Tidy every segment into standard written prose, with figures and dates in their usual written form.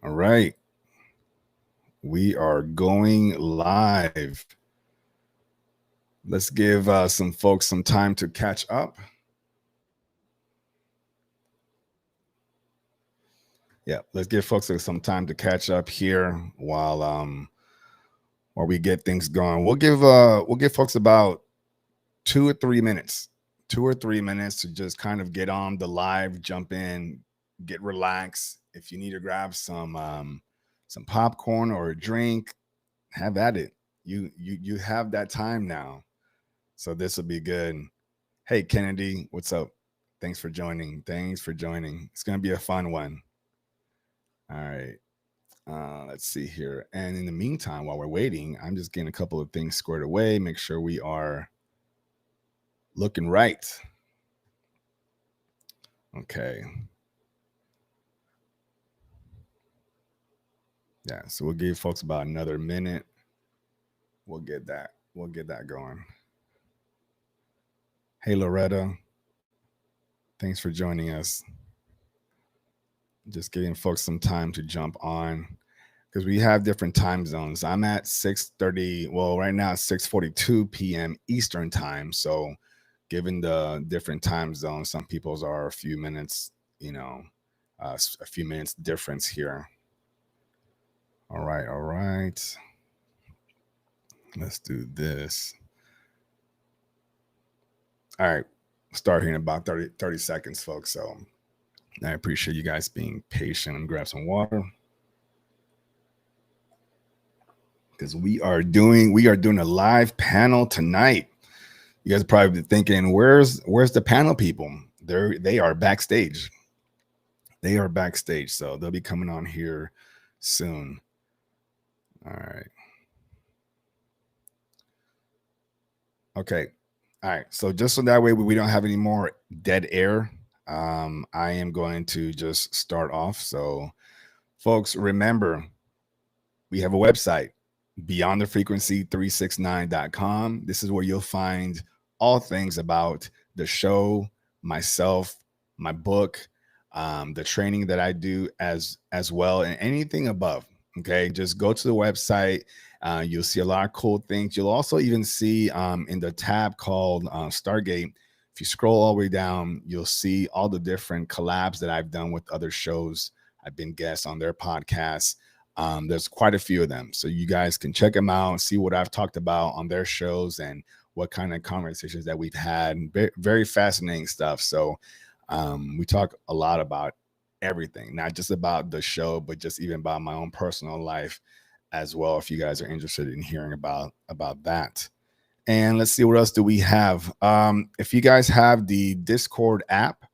All right. We are going live. Let's give some folks some time to catch up. Yeah, let's give folks some time to catch up here while we get things going. We'll give folks about 2 or 3 minutes. 2 or 3 minutes to just kind of get on the live, jump in, get relaxed. If you need to grab some popcorn or a drink, have at it. You have that time now. So this will be good. Hey Kennedy, what's up? Thanks for joining. Thanks for joining. It's gonna be a fun one. All right. Let's see here. And in the meantime, while we're waiting, I'm just getting a couple of things squared away. Make sure we are looking right. Okay. Yeah. So we'll give folks about another minute. We'll get that going. Hey Loretta, thanks for joining us. Just giving folks some time to jump on because we have different time zones. I'm at 6:30. Well, right now it's 6:42 p.m. Eastern time. So, given the different time zones, some people's are a few minutes, a few minutes difference here. All right, all right. Let's do this. All right, start here in about 30 seconds, folks. So, I appreciate you guys being patient and grab some water. Because we are doing a live panel tonight. You guys are probably thinking, where's the panel people? They are backstage. They are backstage, so they'll be coming on here soon. All right. Okay. All right. So just so that way we don't have any more dead air, I am going to just start off. So, folks, remember we have a website, beyondthefrequency369.com. This is where you'll find all things about the show, myself, my book, the training that I do as well, and anything above. Okay, just go to the website. You'll see a lot of cool things. You'll also even see in the tab called Stargate. If you scroll all the way down, you'll see all the different collabs that I've done with other shows. I've been guests on their podcasts. There's quite a few of them, so you guys can check them out, see what I've talked about on their shows, and what kind of conversations that we've had. Very fascinating stuff. So we talk a lot about everything, not just about the show, but just even about my own personal life as well. If you guys are interested in hearing about that. And let's see, what else do we have? If you guys have the Discord app,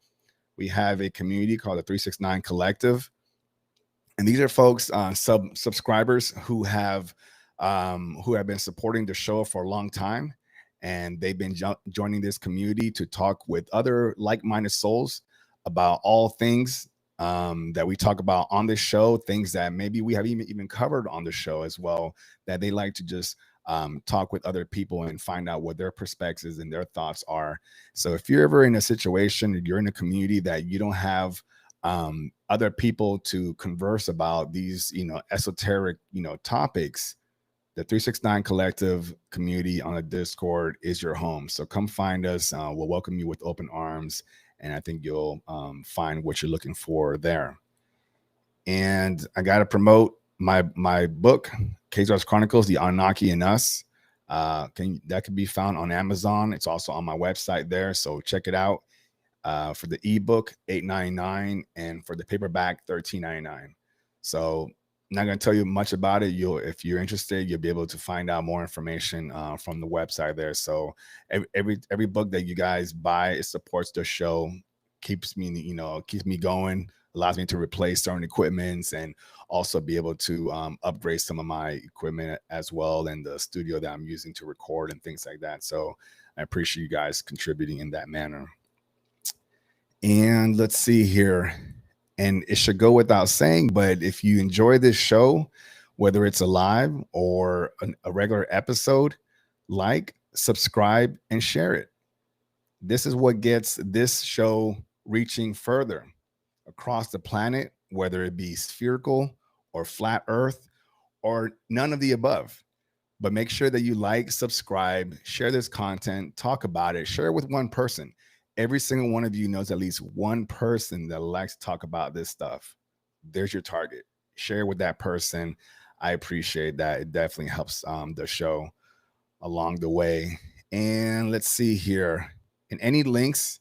we have a community called the 369 Collective. And these are folks, subscribers who have been supporting the show for a long time, and they've been joining this community to talk with other like-minded souls about all things that we talk about on this show, things that maybe we have even covered on the show as well, that they like to just talk with other people and find out what their perspectives and their thoughts are. So if you're ever in a situation, you're in a community that you don't have other people to converse about these, esoteric, topics, the 369 Collective community on a Discord is your home. So come find us. We'll welcome you with open arms, and I think you'll find what you're looking for there. And I got to promote my book, Khazar's Chronicles, The Anunnaki and Us. That can be found on Amazon. It's also on my website there, so check it out. For the ebook, $8.99, and for the paperback, $13.99. So I'm not going to tell you much about it. If you're interested, you'll be able to find out more information from the website there. So every book that you guys buy, it supports the show, keeps me going, allows me to replace certain equipments, and also be able to upgrade some of my equipment as well, and the studio that I'm using to record and things like that. So I appreciate you guys contributing in that manner. And let's see here. And it should go without saying, but if you enjoy this show, whether it's a live or a regular episode, like, subscribe, and share it. This is what gets this show reaching further across the planet, whether it be spherical or flat earth or none of the above. But make sure that you like, subscribe, share this content, talk about it, share it with one person. Every single one of you knows at least one person that likes to talk about this stuff. There's your target. Share with that person. I appreciate that. It definitely helps the show along the way. And let's see here. And any links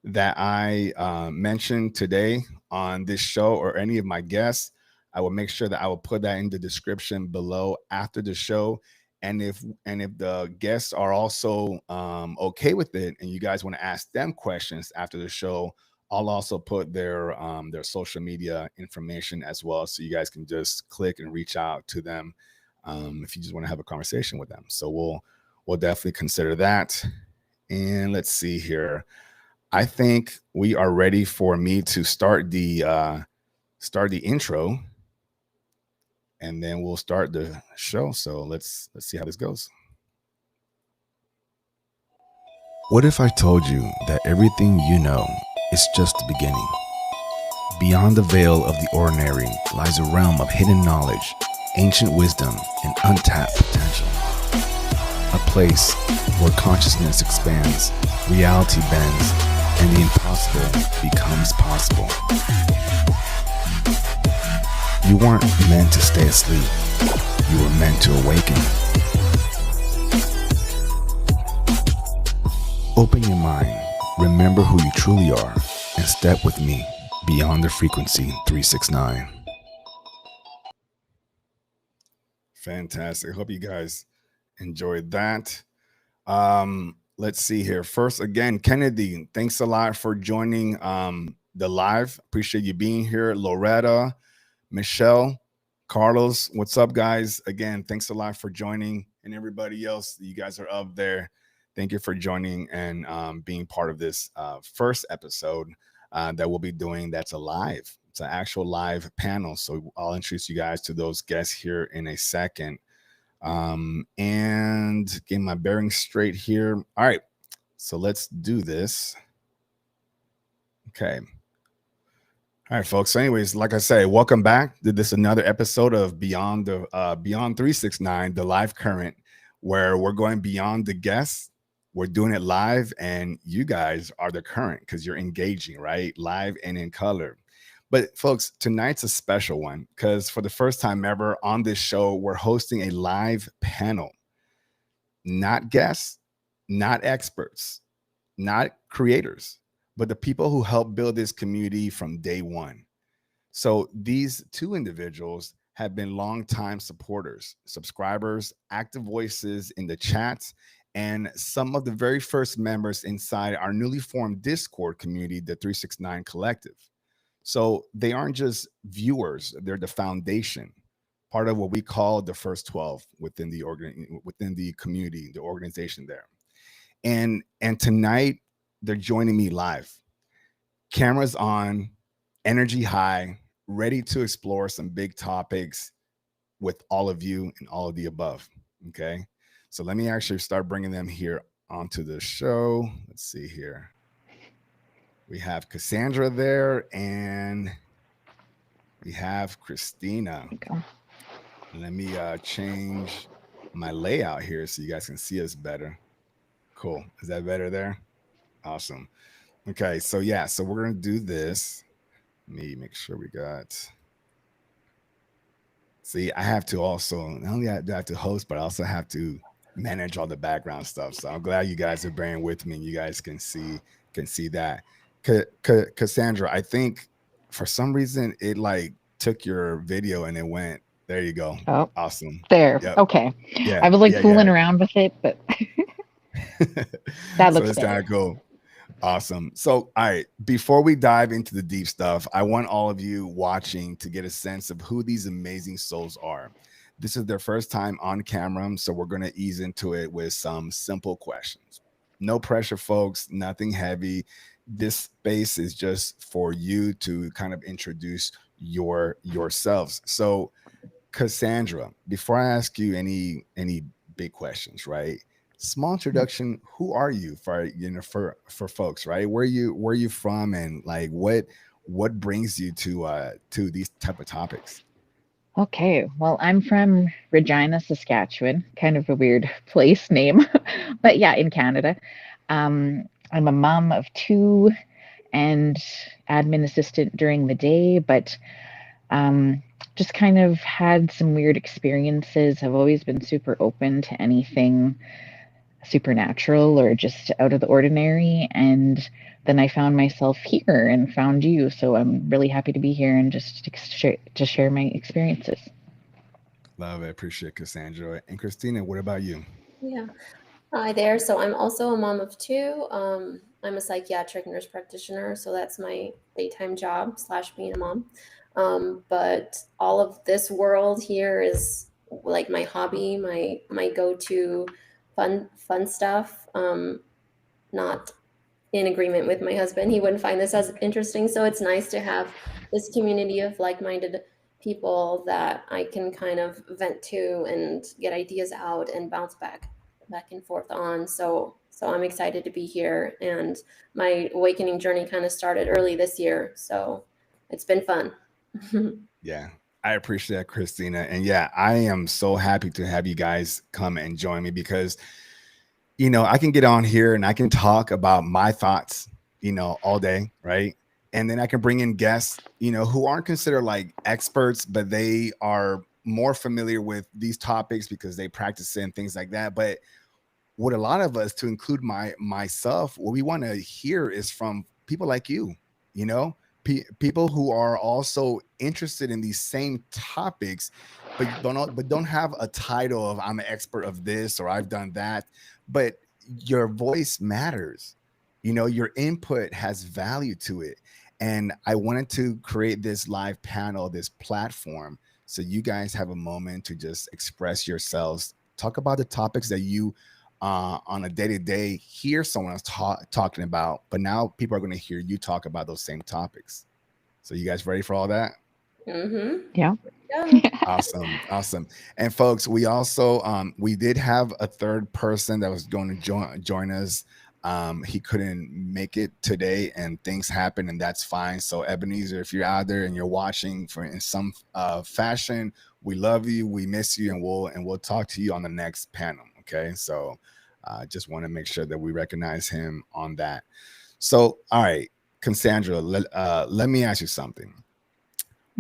that I mentioned today on this show or any of my guests, I will make sure that I will put that in the description below after the show. And if the guests are also okay with it, and you guys want to ask them questions after the show, I'll also put their social media information as well, so you guys can just click and reach out to them if you just want to have a conversation with them. So we'll definitely consider that. And let's see here. I think we are ready for me to start the intro, and then we'll start the show. So let's see how this goes. What if I told you that everything you know is just the beginning? Beyond the veil of the ordinary lies a realm of hidden knowledge, ancient wisdom, and untapped potential. A place where consciousness expands, reality bends, and the impossible becomes possible. You weren't meant to stay asleep. You were meant to awaken. Open your mind, remember who you truly are, and step with me beyond the frequency 369. Fantastic. Hope you guys enjoyed that. Let's see here. First, again, Kennedy, thanks a lot for joining the live. Appreciate you being here. Loretta, Michelle, Carlos, what's up, guys? Again, thanks a lot for joining. And everybody else, you guys are up there. Thank you for joining and being part of this first episode that we'll be doing. That's a live. It's an actual live panel. So I'll introduce you guys to those guests here in a second. And getting my bearings straight here. All right, so let's do this. Okay. All right, folks. So anyways, like I say, welcome back to this another episode of Beyond 369, the live current, where we're going beyond the guests. We're doing it live, and you guys are the current because you're engaging, right? Live and in color. But folks, tonight's a special one because for the first time ever on this show, we're hosting a live panel. Not guests, not experts, not creators, but the people who helped build this community from day one. So these two individuals have been longtime supporters, subscribers, active voices in the chats, and some of the very first members inside our newly formed Discord community, the 369 Collective. So they aren't just viewers, they're the foundation, part of what we call the first 12 within the community, the organization there. And tonight they're joining me live. Cameras on, energy high, ready to explore some big topics with all of you and all of the above. Okay. So let me actually start bringing them here onto the show. Let's see here. We have Cassandra there, and we have Kristina. Let me change my layout here so you guys can see us better. Cool. Is that better there? Awesome. Okay, so yeah, so we're going to do this. Let me make sure we got... See, I have to also, not only do I have to host, but I also have to manage all the background stuff. So I'm glad you guys are bearing with me and you guys can see that. Cassandra, I think for some reason it like took your video and it went, there you go. Oh, awesome. There. Yep. Okay. Yeah. I was like fooling around with it, but that looks so it's kind of cool. Awesome. So, all right, before we dive into the deep stuff, I want all of you watching to get a sense of who these amazing souls are. This is their first time on camera, so we're going to ease into it with some simple questions. No pressure, folks, nothing heavy. This space is just for you to kind of introduce yourselves. So, Cassandra, before I ask you any big questions, right? Small introduction. Who are you for folks, right? Where you from, and like what brings you to these type of topics? Okay, well, I'm from Regina, Saskatchewan, kind of a weird place name, but yeah, in Canada. I'm a mom of two and admin assistant during the day, but um, just kind of had some weird experiences. Have always been super open to anything supernatural or just out of the ordinary. And then I found myself here and found you. So I'm really happy to be here and just to share my experiences. Love it. Appreciate Cassandra. And Christina, what about you? Yeah. Hi there. So I'm also a mom of two. I'm a psychiatric nurse practitioner, so that's my daytime job slash being a mom. But all of this world here is like my hobby, my go-to fun stuff. Not in agreement with my husband. He wouldn't find this as interesting. So it's nice to have this community of like-minded people that I can kind of vent to and get ideas out and bounce back and forth on. So I'm excited to be here, and my awakening journey kind of started early this year. So it's been fun. Yeah, I appreciate that, Christina. And yeah, I am so happy to have you guys come and join me because, I can get on here and I can talk about my thoughts, all day, right? And then I can bring in guests, who aren't considered like experts, but they are more familiar with these topics because they practice it and things like that. But what a lot of us, to include myself, what we want to hear is from people like you, you know people who are also interested in these same topics, but don't have a title of I'm an expert of this or I've done that. But your voice matters, your input has value to it. And I wanted to create this live panel, this platform, so you guys have a moment to just express yourselves, talk about the topics that you on a day to day hear someone else talking about, but now people are going to hear you talk about those same topics. So, you guys ready for all that? Mm-hmm. Yeah. Yeah. Awesome, awesome. And folks, we also we did have a third person that was going to join us. He couldn't make it today, and things happen, and that's fine. So, Ebenezer, if you're out there and you're watching for in some fashion, we love you, we miss you, and we'll talk to you on the next panel. Okay, so just want to make sure that we recognize him on that. So, all right, Cassandra, let me ask you something.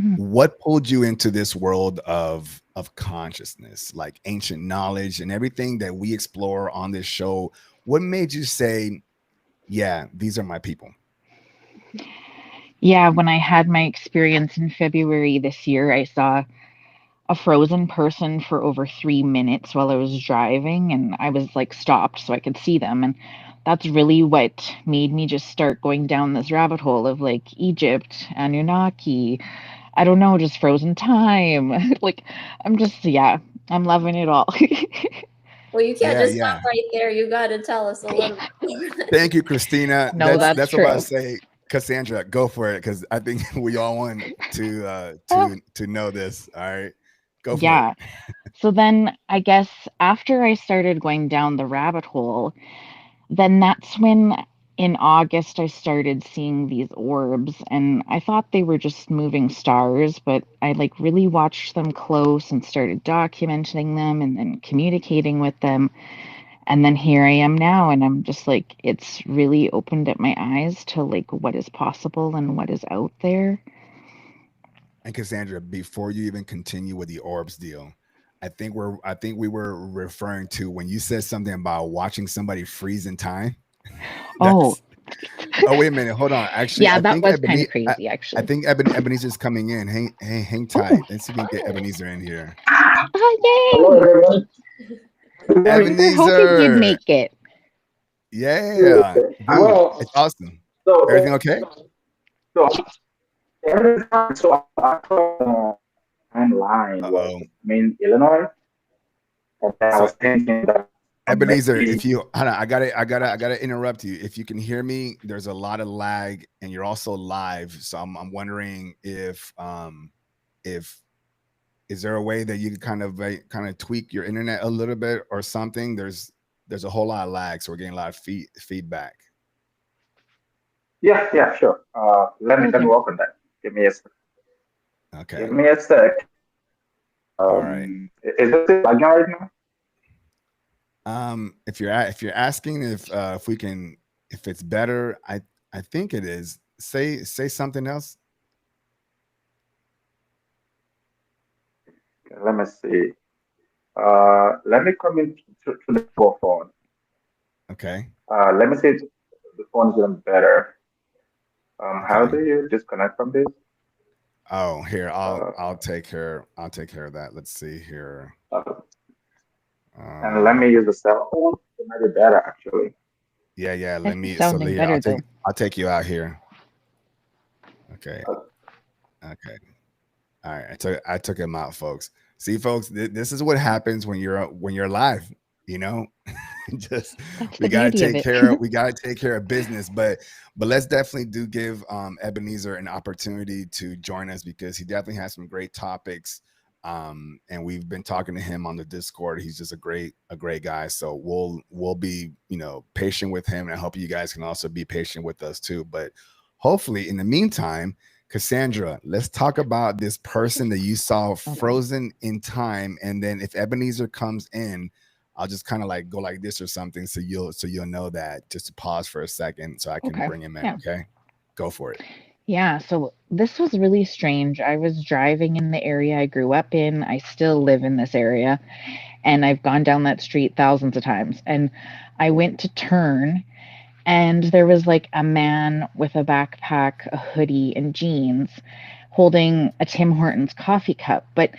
Mhm. What pulled you into this world of consciousness, like ancient knowledge and everything that we explore on this show? What made you say, yeah, these are my people? Yeah, when I had my experience in February this year, I saw a frozen person for over 3 minutes while I was driving, and I was like stopped so I could see them. And that's really what made me just start going down this rabbit hole of like Egypt, Anunnaki, I don't know, just frozen time. Like, I'm just, yeah, I'm loving it all. Well, you can't Yeah, just stop yeah. right there. You got to tell us a little bit. Thank you, Christina. No, That's that's that's what I true. say. Cassandra, go for it, because I think we all want to Oh, to know this. All right, go for it. yeah. So then I guess after I started going down the rabbit hole, then that's when in August I started seeing these orbs, and I thought they were just moving stars, but I like really watched them close and started documenting them and then communicating with them. And then here I am now, and I'm just like, it's really opened up my eyes to like what is possible and what is out there. And Cassandra, before you even continue with the orbs deal, I think we were referring to when you said something about watching somebody freeze in time. Oh, That's Oh, wait a minute, hold on. Actually, yeah, that was kind of crazy I actually. think Ebenezer's coming in. Hang Oh, tight. Let's see if we can get Ebenezer in here. Hello, oh yay! everyone. Good We morning. were hoping you'd Ebenezer. make it. Yeah, dude, Well, it's awesome. so, Everything okay? so every time, so I saw online Uh was oh. in Illinois, and then I So was thinking that Ebenezer, if maybe, you hold on, I gotta interrupt you. If you can hear me, there's a lot of lag, and you're also live. So I'm wondering if is there a way that you can kind of tweak your internet a little bit or something? There's a whole lot of lag, so we're getting a lot of feedback. yeah, yeah, sure. Let me Okay. work on that. Give me a, Okay. give me a sec. All right. Is this lagging right now? If you're asking if we can, if it's better, I think it is. Say something else. Okay, let me see. Let me come in to the mobile phone. Okay. Let me see if the phone is getting better. How Okay. do you disconnect from this? Oh, here I'll Uh, take care. I'll take care of that. Let's see here. uh, and let Um, me use the cell phone. It might be better actually. yeah. Let It's me. So sounding here, better though. I'll take you out here. Okay. Uh, Okay. All right. I took him out, folks. See, folks, this is what happens when you're live. You know, just That's the beauty of it. we gotta take care of business. But let's definitely do give Ebenezer an opportunity to join us because he definitely has some great topics. And we've been talking to him on the Discord. He's just a great guy. So we'll be, patient with him, and I hope you guys can also be patient with us too. But hopefully in the meantime, Cassandra, let's talk about this person that you saw frozen in time. And then if Ebenezer comes in, I'll just kind of like go like this or something, so you'll know that. Just to pause for a second, so I can Okay. bring him in. Yeah. Okay, go for it. Yeah, so this was really strange. I was driving in the area I grew up in. I still live in this area, and I've gone down that street thousands of times. And I went to turn, and there was like a man with a backpack, a hoodie, and jeans holding a Tim Hortons coffee cup. But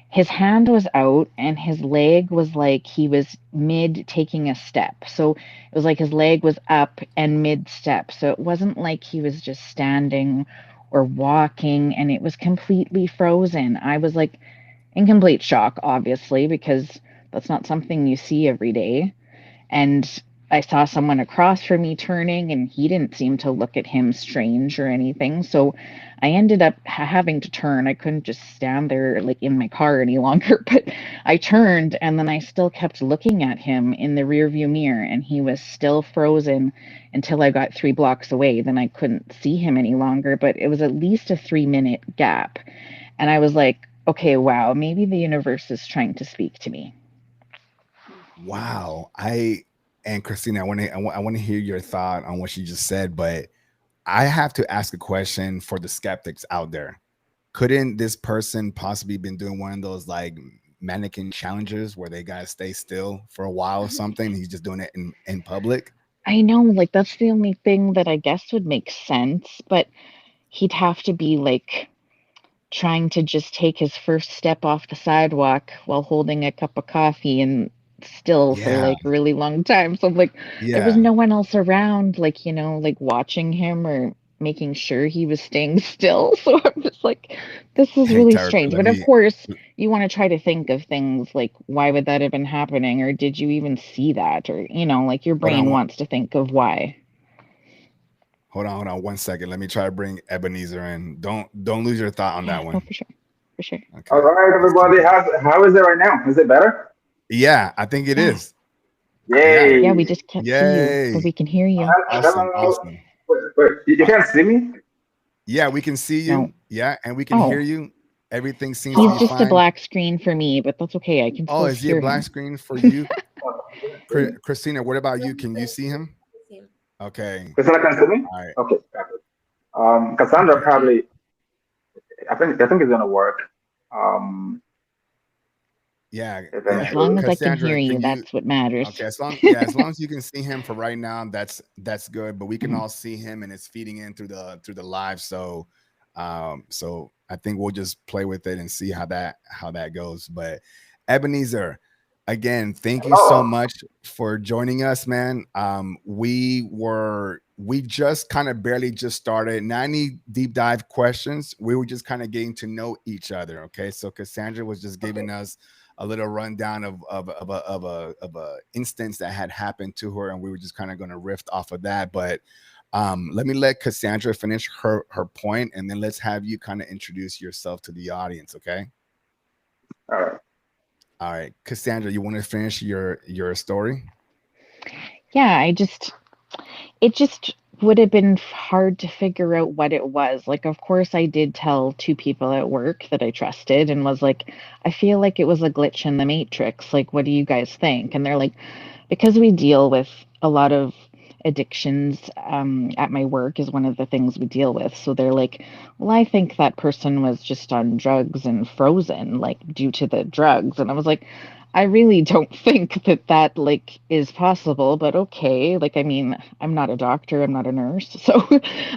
his hand was out and his leg was like he was mid taking a step. So it was like his leg was up and mid step. So it wasn't like he was just standing or walking, and it was completely frozen. I was like in complete shock, obviously, because that's not something you see every day. And I saw someone across from me turning, and he didn't seem to look at him strange or anything. So I ended up having to turn. I couldn't just stand there like in my car any longer, but I turned, and then I still kept looking at him in the rearview mirror, and he was still frozen until I got 3 blocks away. Then I couldn't see him any longer, but it was at least a 3-minute gap. And I was like, okay, wow, maybe the universe is trying to speak to me. Wow. And Christina, I want to hear your thought on what she just said, but I have to ask a question for the skeptics out there. Couldn't this person possibly been doing one of those like mannequin challenges where they gotta stay still for a while or something? He's just doing it in public. I know, like, that's the only thing that I guess would make sense, but he'd have to be like trying to just take his first step off the sidewalk while holding a cup of coffee and still for Yeah, like a really long time. So I'm like, there was yeah. no one else around, like, like watching him or making sure he was staying still. So I'm just like, this is Hey, really Tyler, strange. But of course, you want to try to think of things like, why would that have been happening? Or did you even see that? Or, like your hold brain on, wants to think of why. hold on 1 second. Let me try to bring Ebenezer in. Don't lose your thought on Yeah, that no, one. for sure. For sure. all Okay. right, Let's see. everybody. How is it right now? Is it better? Yeah, I think it Yeah. is. Yeah. Yeah, we Yay! just can't see you, but Yay. we can hear you. Awesome. Hello. Awesome. Wait, you Uh, can't see me? yeah, we can see No. you. Yeah, and we can hear Oh, you. Everything seems to he's be just a fine. black screen for me, but that's okay. I can Oh, still is he a hear black him. screen for you? Oh, you can see me. Christina, what about Yeah, you? Can you see him? see him. Okay. Christina can see me? All right. Okay, got it. All Cassandra right. probably. I think it's gonna work. Um, Yeah. Yeah. As long as eventually. I can hear Cassandra, you, can you that's what matters. okay, as long as you can see him for right now, that's good. But we can Mhm. all see him and it's feeding in through the live. So I think we'll just play with it and see how that goes. But Ebenezer, again, thank you so Hello. much for joining us, man. We just kind of barely just started. Now I need deep dive questions. We were just kind of getting to know each other. Okay. So Cassandra was just giving us a little rundown of a instance that had happened to her, and we were just kind of going to riff off of that. But let me let Cassandra finish her point, and then let's have you kind of introduce yourself to the audience. Okay. All right. All right, Cassandra, you want to finish your story? Yeah, it just would have been hard to figure out what it was. Like, of course, I did tell two people at work that I trusted and was like, I feel like it was a glitch in the matrix. Like, what do you guys think? And they're like, because we deal with a lot of addictions at my work is one of the things we deal with. So they're like, well, I think that person was just on drugs and frozen, like due to the drugs. And I was like, I really don't think that that like is possible, but okay. Like, I mean, I'm not a doctor, I'm not a nurse. So,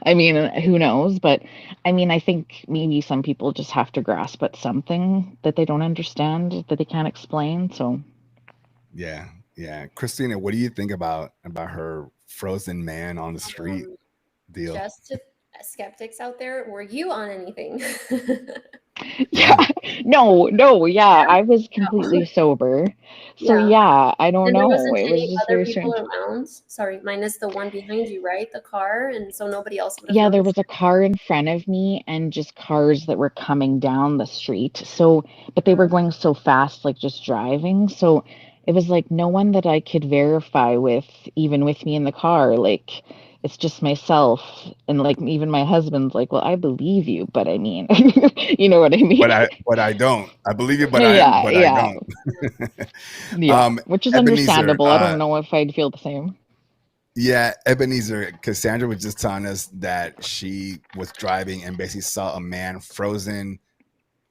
I mean, who knows? But I mean, I think maybe some people just have to grasp at something that they don't understand, that they can't explain. So, Yeah, yeah. Christina, what do you think about her frozen man on the street Um, deal? just to skeptics out there, were you on anything? yeah, Yeah. no, yeah, Yeah. I was completely sober. So, Yeah. yeah, I don't And there know. wasn't It was any just other very people strange. around. Sorry, minus the one behind you, right? The car, and so nobody else would have Yeah, there noticed. was a car in front of me and just cars that were coming down the street. So, but they were going so fast, like just driving. So it was like no one that I could verify with, even with me in the car. Like it's just myself. And like even my husband's like, well, I believe you, but I mean, you know what I mean? But I don't. I believe you, Yeah, but I yeah, don't. yeah, which is Ebenezer, understandable. I don't know if I'd feel the same. yeah, Ebenezer, Cassandra was just telling us that she was driving and basically saw a man frozen,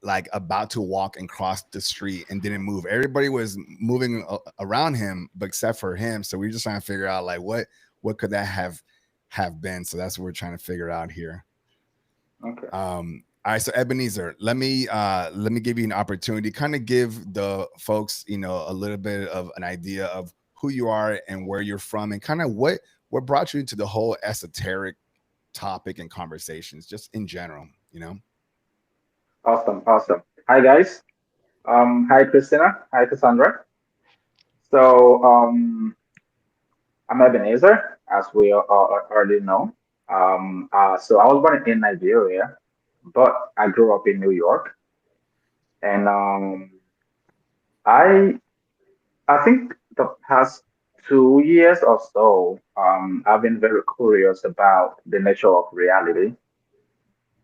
like about to walk and cross the street and didn't move. Everybody was moving around him, but except for him. So we are just trying to figure out like what could that have been. So that's what we're trying to figure out here. Okay. All right, so Ebenezer, let me give you an opportunity, kind of give the folks, a little bit of an idea of who you are and where you're from, and kind of what brought you into the whole esoteric topic and conversations, just in general. Awesome. Awesome. Hi, guys. Hi, Christina. Hi, Cassandra. So, I'm Ebenezer, as we already know. So I was born in Nigeria, but I grew up in New York, and I I think the past 2 years or so, I've been very curious about the nature of reality,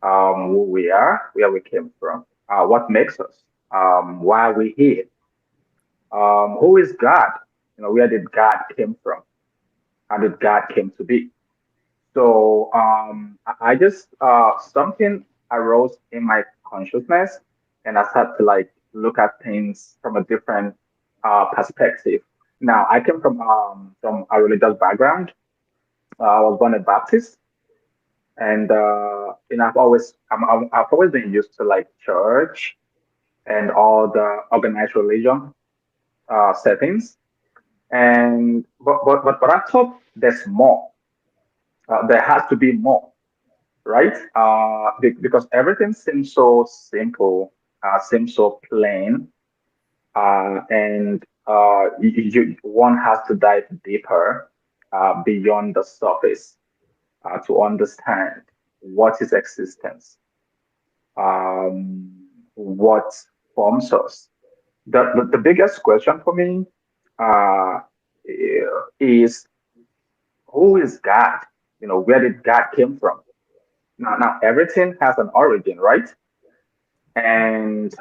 who we are, where we came from, what makes us, why we here, who is God, where did God came from, how did God came to be. So I just something arose in my consciousness, and I started to like look at things from a different perspective. Now I came from a religious background. I was born a Baptist, and I've always been used to like church and all the organized religion settings. And but I thought there's more. There has to be more, right? Because everything seems so simple, seems so plain, and one has to dive deeper beyond the surface to understand what is existence, what forms us. The biggest question for me uh, is who is God? Where did God came from? Now everything has an origin, right? And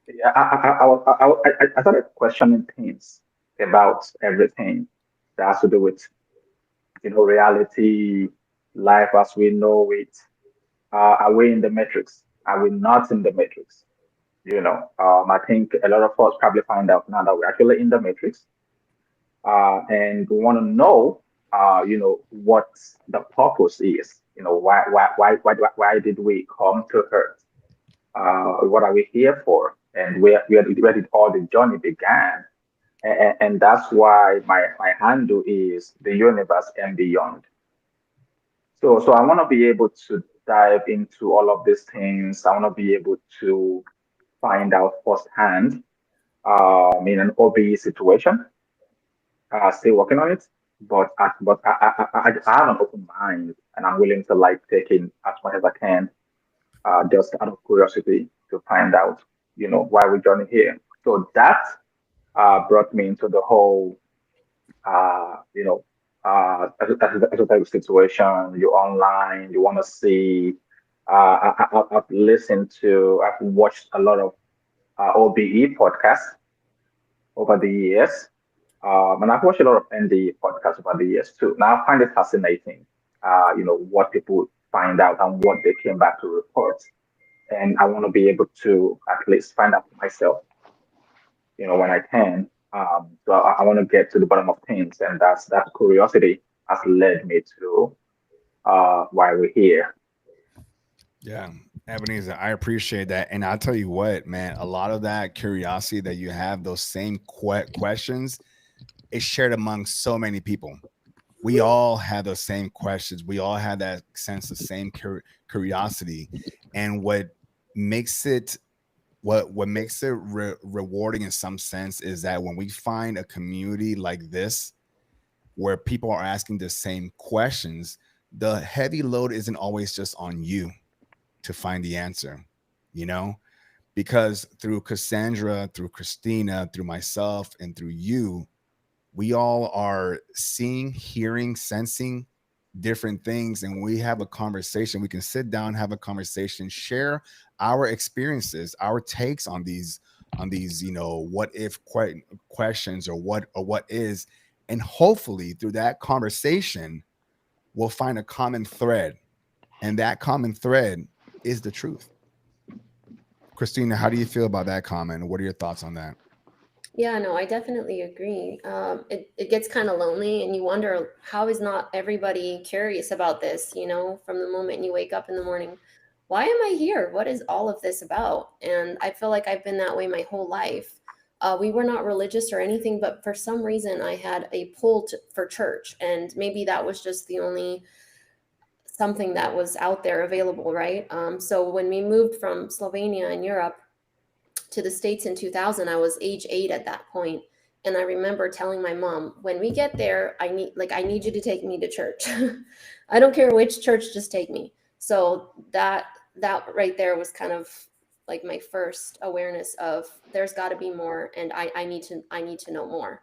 yeah, I started questioning things about everything that has to do with reality, life as we know it. Are we in the matrix? Are we not in the matrix? I think a lot of us probably find out now that we're actually in the matrix, and we want to know, what the purpose is. Why did we come to Earth? What are we here for? And where did all the journey began? And that's why my handle is the universe and beyond. So I want to be able to dive into all of these things. I want to be able to find out firsthand in an OBE situation. Still working on it, but I have an open mind, and I'm willing to like take in as much as I can, just out of curiosity to find out, why we're journey here. So that brought me into the whole, uh, you know, a type of situation. You're online. You want to see. I've listened to. I've watched a lot of OBE podcasts over the years, and I've watched a lot of NDE podcasts over the years too. Now I find it fascinating. What people find out and what they came back to report, and I want to be able to at least find out for myself, when I can. So I want to get to the bottom of things, and that curiosity has led me to why we're here. Yeah. Ebenezer, I appreciate that. And I'll tell you what, man, a lot of that curiosity that you have, those same questions, is shared among so many people. We all have those same questions. We all have that sense of same curiosity. And makes it what makes it rewarding in some sense is that when we find a community like this where people are asking the same questions, the heavy load isn't always just on you to find the answer, you know, because through Cassandra, through Kristina, through myself, and through you, we all are seeing, hearing, sensing different things. And we have a conversation. We can sit down, have a conversation, share our experiences, our takes on these, what if questions, or what is. And hopefully through that conversation, we'll find a common thread. And that common thread is the truth. Kristina, how do you feel about that comment? What are your thoughts on that? Yeah, no, I definitely agree. It gets kind of lonely, and you wonder, how is not everybody curious about this, from the moment you wake up in the morning? Why am I here? What is all of this about? And I feel like I've been that way my whole life. We were not religious or anything, but for some reason I had a pull for church. And maybe that was just the only something that was out there available, right? So when we moved from Slovenia in Europe to the States in 2000, I was age 8 at that point. And I remember telling my mom, when we get there, I need you to take me to church. I don't care which church, just take me. So that right there was kind of like my first awareness of, there's got to be more, and I need to know more.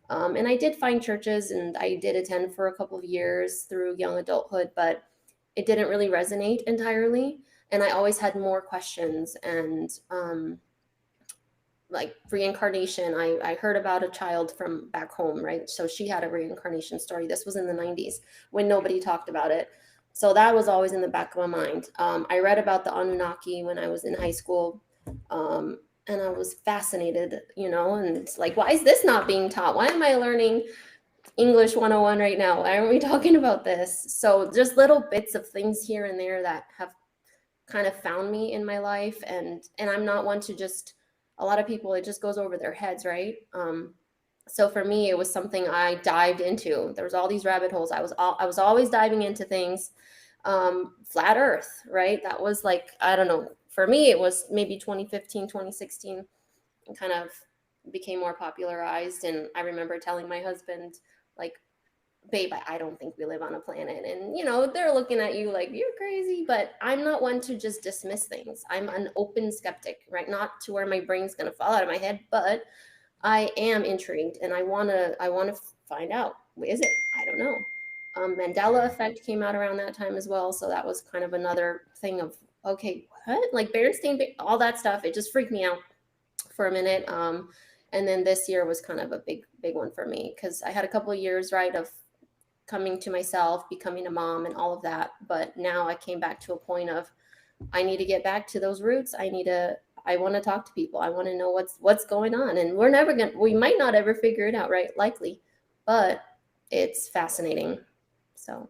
And I did find churches, and I did attend for a couple of years through young adulthood, but it didn't really resonate entirely. And I always had more questions. And like reincarnation, I heard about a child from back home, right? So she had a reincarnation story. This was in the 90s when nobody talked about it. So that was always in the back of my mind. I read about the Anunnaki when I was in high school. And I was fascinated, and it's like, why is this not being taught? Why am I learning English 101 right now? Why aren't we talking about this? So just little bits of things here and there that have kind of found me in my life. And I'm not one to just, a lot of people, it just goes over their heads, right? So for me, it was something I dived into. There was all these rabbit holes. I was always diving into things. Flat earth, right? That was like, I don't know, for me it was maybe 2015, 2016, and kind of became more popularized. And I remember telling my husband, like, babe, I don't think we live on a planet. And, they're looking at you like you're crazy, but I'm not one to just dismiss things. I'm an open skeptic, right? Not to where my brain's going to fall out of my head, but I am intrigued, and I want to find out. Is it? I don't know. Mandela Yeah. effect came out around that time as well. So that was kind of another thing of, okay, what? Like Berenstain, all that stuff. It just freaked me out for a minute. And then this year was kind of a big one for me, because I had a couple of years, right, of coming to myself, becoming a mom, and all of that. But now I came back to a point of, I need to get back to those roots. I want to talk to people. I want to know what's going on. And we might not ever figure it out, right? Likely, but it's fascinating. So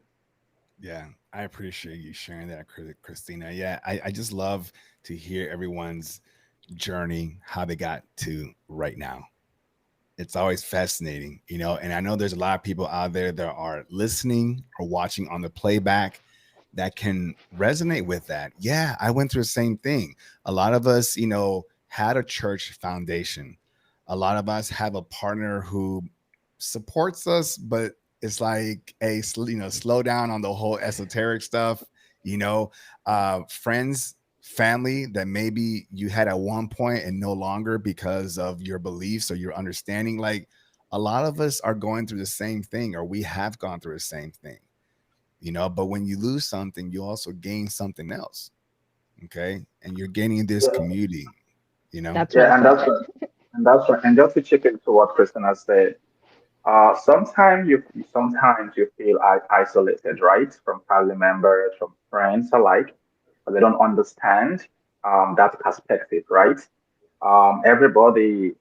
Yeah, I appreciate you sharing that, Christina. Yeah, I just love to hear everyone's journey, how they got to right now. It's always fascinating, and I know there's a lot of people out there that are listening or watching on the playback that can resonate with that. Yeah, I went through the same thing. A lot of us, had a church foundation. A lot of us have a partner who supports us, but it's like, slow down on the whole esoteric stuff, friends, family that maybe you had at one point and no longer because of your beliefs or your understanding. Like, a lot of us are going through the same thing, or we have gone through the same thing, you know. But when you lose something, you also gain something else. Okay. And you're gaining this Yeah, community, you know. That's well yeah, and said. that's right. And that's right. And just to chip into what Christina said, sometimes you feel isolated, right, from family members, from friends alike, but they don't understand that perspective, right? Everybody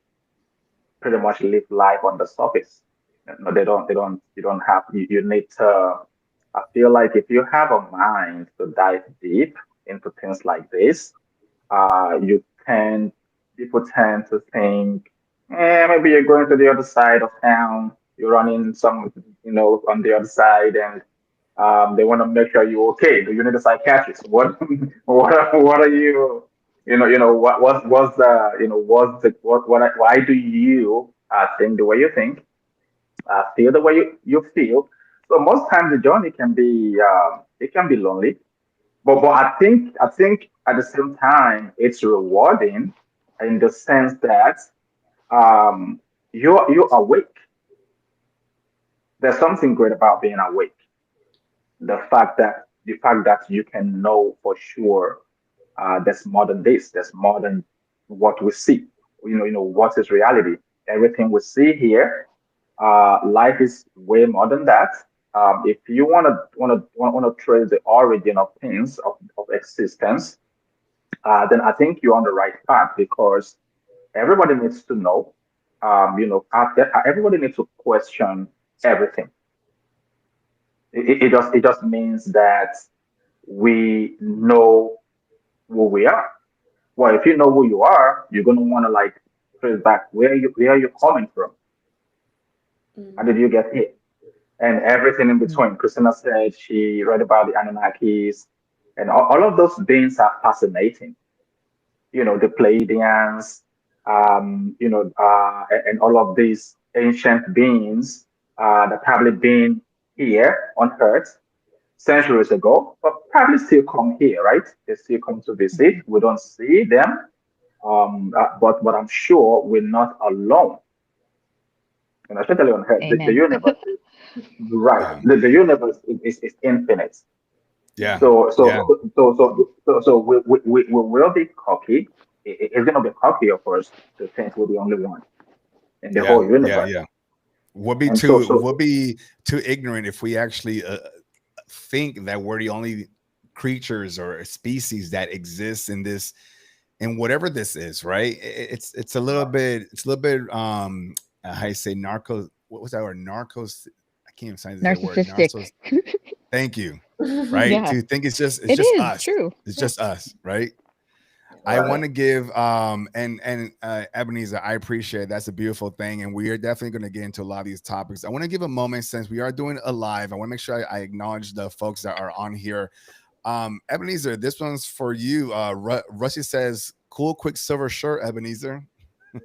pretty much live life on the surface. No, they don't. They don't. You don't have. You need to. I feel like if you have a mind to dive deep into things like this, you tend people tend to think, maybe you're going to the other side of town, you're running some, on the other side, and they want to make sure you're okay. Do you need a psychiatrist? What, what are you, what's the, what's the, why do you think the way you think, feel the way you feel? So most times the journey can be, it can be lonely, but I think at the same time it's rewarding in the sense that you're awake. There's something great about being awake. The fact that you can know for sure there's more than this. There's more than what we see. What is reality? Everything we see here, life is way more than that. If you want to trace the origin of things of existence, then I think you're on the right path because everybody needs to know. Everybody needs to question everything. It just means that we know who we are. Well, if you know who you are, you're gonna want to like trace back where you're coming from. How Mm. did you get here? And everything in Mm. between. Christina said she read about the Anunnakis, and all of those beings are fascinating. The Pleiadians, and all of these ancient beings that probably been here on Earth centuries ago, but probably still come here, right? They still come to visit. Mhm. We don't see them, but I'm sure we're not alone. Especially on Earth, the Amen. universe is right. Yeah. The universe is infinite. Yeah. So Yeah. so so so so, so we will be cocky. It's gonna be cocky of us to think we're the only one in the Yeah. whole Yeah. universe. Yeah. We'll be And so too so we'll be too ignorant if we actually think that we're the only creatures or species that exists in this, in whatever this is, right? It's a little bit, how you say, narco, what was that word, narcos, I can't even say the word, narcos. Narcissistic. Thank you. Right, Yeah, to think it's it just is us, true. it's just us, right? I right. want to give and Ebenezer, I appreciate it. That's a beautiful thing, and we are definitely going to get into a lot of these topics. I want to give a moment, since we are doing a live, I want to make sure I acknowledge the folks that are on here. Ebenezer, this one's for you. Rusty says, "Cool, quicksilver shirt, Ebenezer."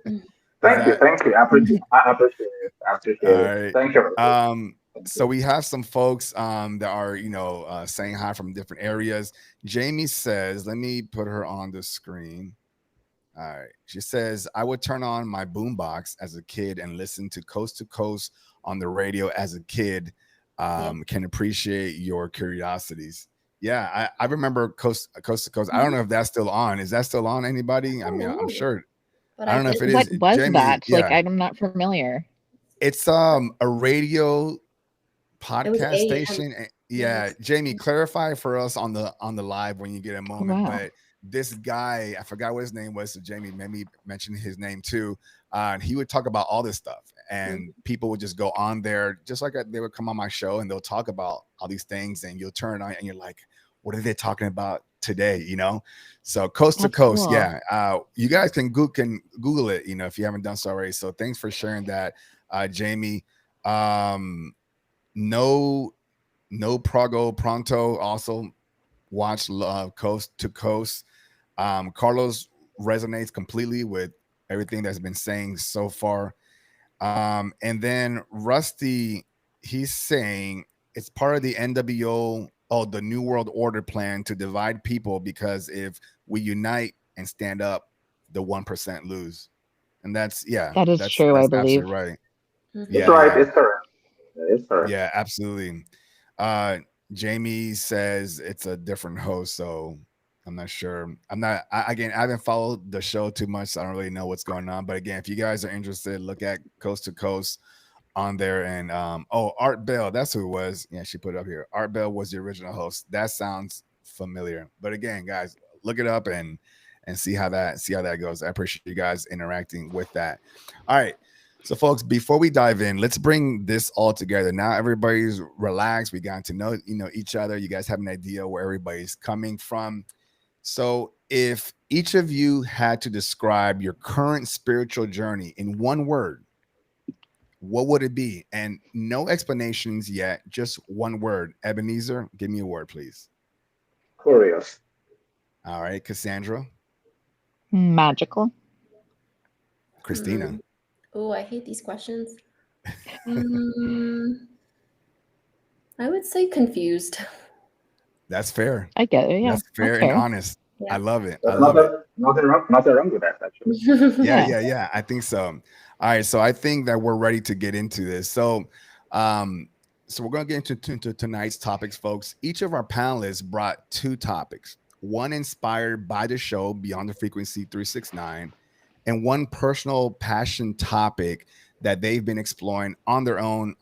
Is Thank you, that thank you. I appreciate it. I all appreciate it. right? Thank you. Thank So you. we have some folks that are saying hi from different areas. Jamie says, "Let me put her on the screen." All right. She says, "I would turn on my boombox as a kid and listen to Coast on the radio as a kid. Yeah. Can appreciate your curiosities." Yeah, I remember Coast to Coast. I don't Mhm. know if that's still on. Is that still on, I anybody? I don't mean, I'm know, sure. but I I don't know if did. it What is. was Jamie, that? Like, yeah. I'm not familiar. It's a radio It was podcast AM. station. Yeah, Yes. Jamie, clarify for us on the live when you get a Oh, moment. wow. But this guy, I forgot what his name was, so Jamie made me mention his name too. And he would talk about all this stuff, Mhm. and people would just go on there, just like they would come on my show, and they'll talk about all these things, and you'll turn on, and you're like, "What are they talking about today?" So Coast to That's Coast, cool. yeah. You guys can Google it, if you haven't done so already. So thanks for sharing that, Jamie. Um, no, no Prago Pronto also watch Coast to Coast. Carlos resonates completely with everything that's been saying so far. And then Rusty, he's saying it's part of the NWO, the New World Order plan to divide people, because if we unite and stand up, the 1% lose. And that's, yeah, That is that's true, I that's believe. absolutely right. It's Yeah, right. yeah. It's correct. It's correct. Yeah, absolutely. Uh Jamie says it's a different host, so I'm not sure. Again, I haven't followed the show too much, so I don't really know what's going on. But again, if you guys are interested, look at Coast to Coast on there. And Art Bell, that's who it was. Yeah, she put it up here. Art Bell was the original host. That sounds familiar. But again, guys, look it up and see how that goes. I appreciate you guys interacting with that. All right. So, folks, before we dive in, let's bring this all together. Now everybody's relaxed. We got to know, each other. You guys have an idea where everybody's coming from. So, if each of you had to describe your current spiritual journey in one word, what would it be? And no explanations yet, just one word. Ebenezer, give me a word, please. Curious. All right, Cassandra, Magical. Kristina. Oh, I hate these questions. Mm, I would say confused. That's fair. I get it. Yeah, That's fair that's and fair. honest. I Yeah. love it. I There's love it. nothing wrong with that, actually. Yeah, Yeah. yeah, yeah. I think so. All right, so I think that we're ready to get into this. Um, so we're going to get into tonight's topics, folks. Each of our panelists brought two topics. One inspired by the show Beyond the Frequency 369, and one personal passion topic that they've been exploring on their own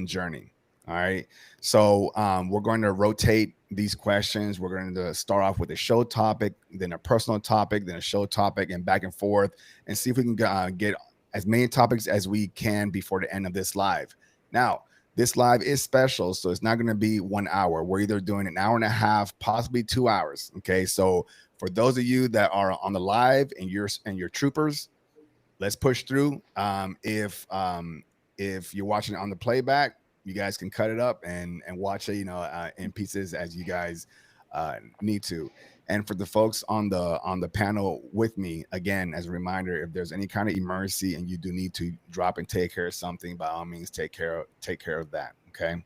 journey. All right. So we're going to rotate these questions. We're going to start off with a show topic, then a personal topic, then a show topic, and back and forth, and see if we can get as many topics as we can before the end of this live. Now, this live is special, so it's not going to be 1 hour. We're either doing an hour and a half, possibly 2 hours. Okay. So for those of you that are on the live and you're troopers, let's push through. If you're watching it on the playback, you guys can cut it up and watch it, in pieces as you guys need to. And for the folks on the panel with me, again, as a reminder, if there's any kind of emergency and you do need to drop and take care of something, by all means, take care of that. Okay.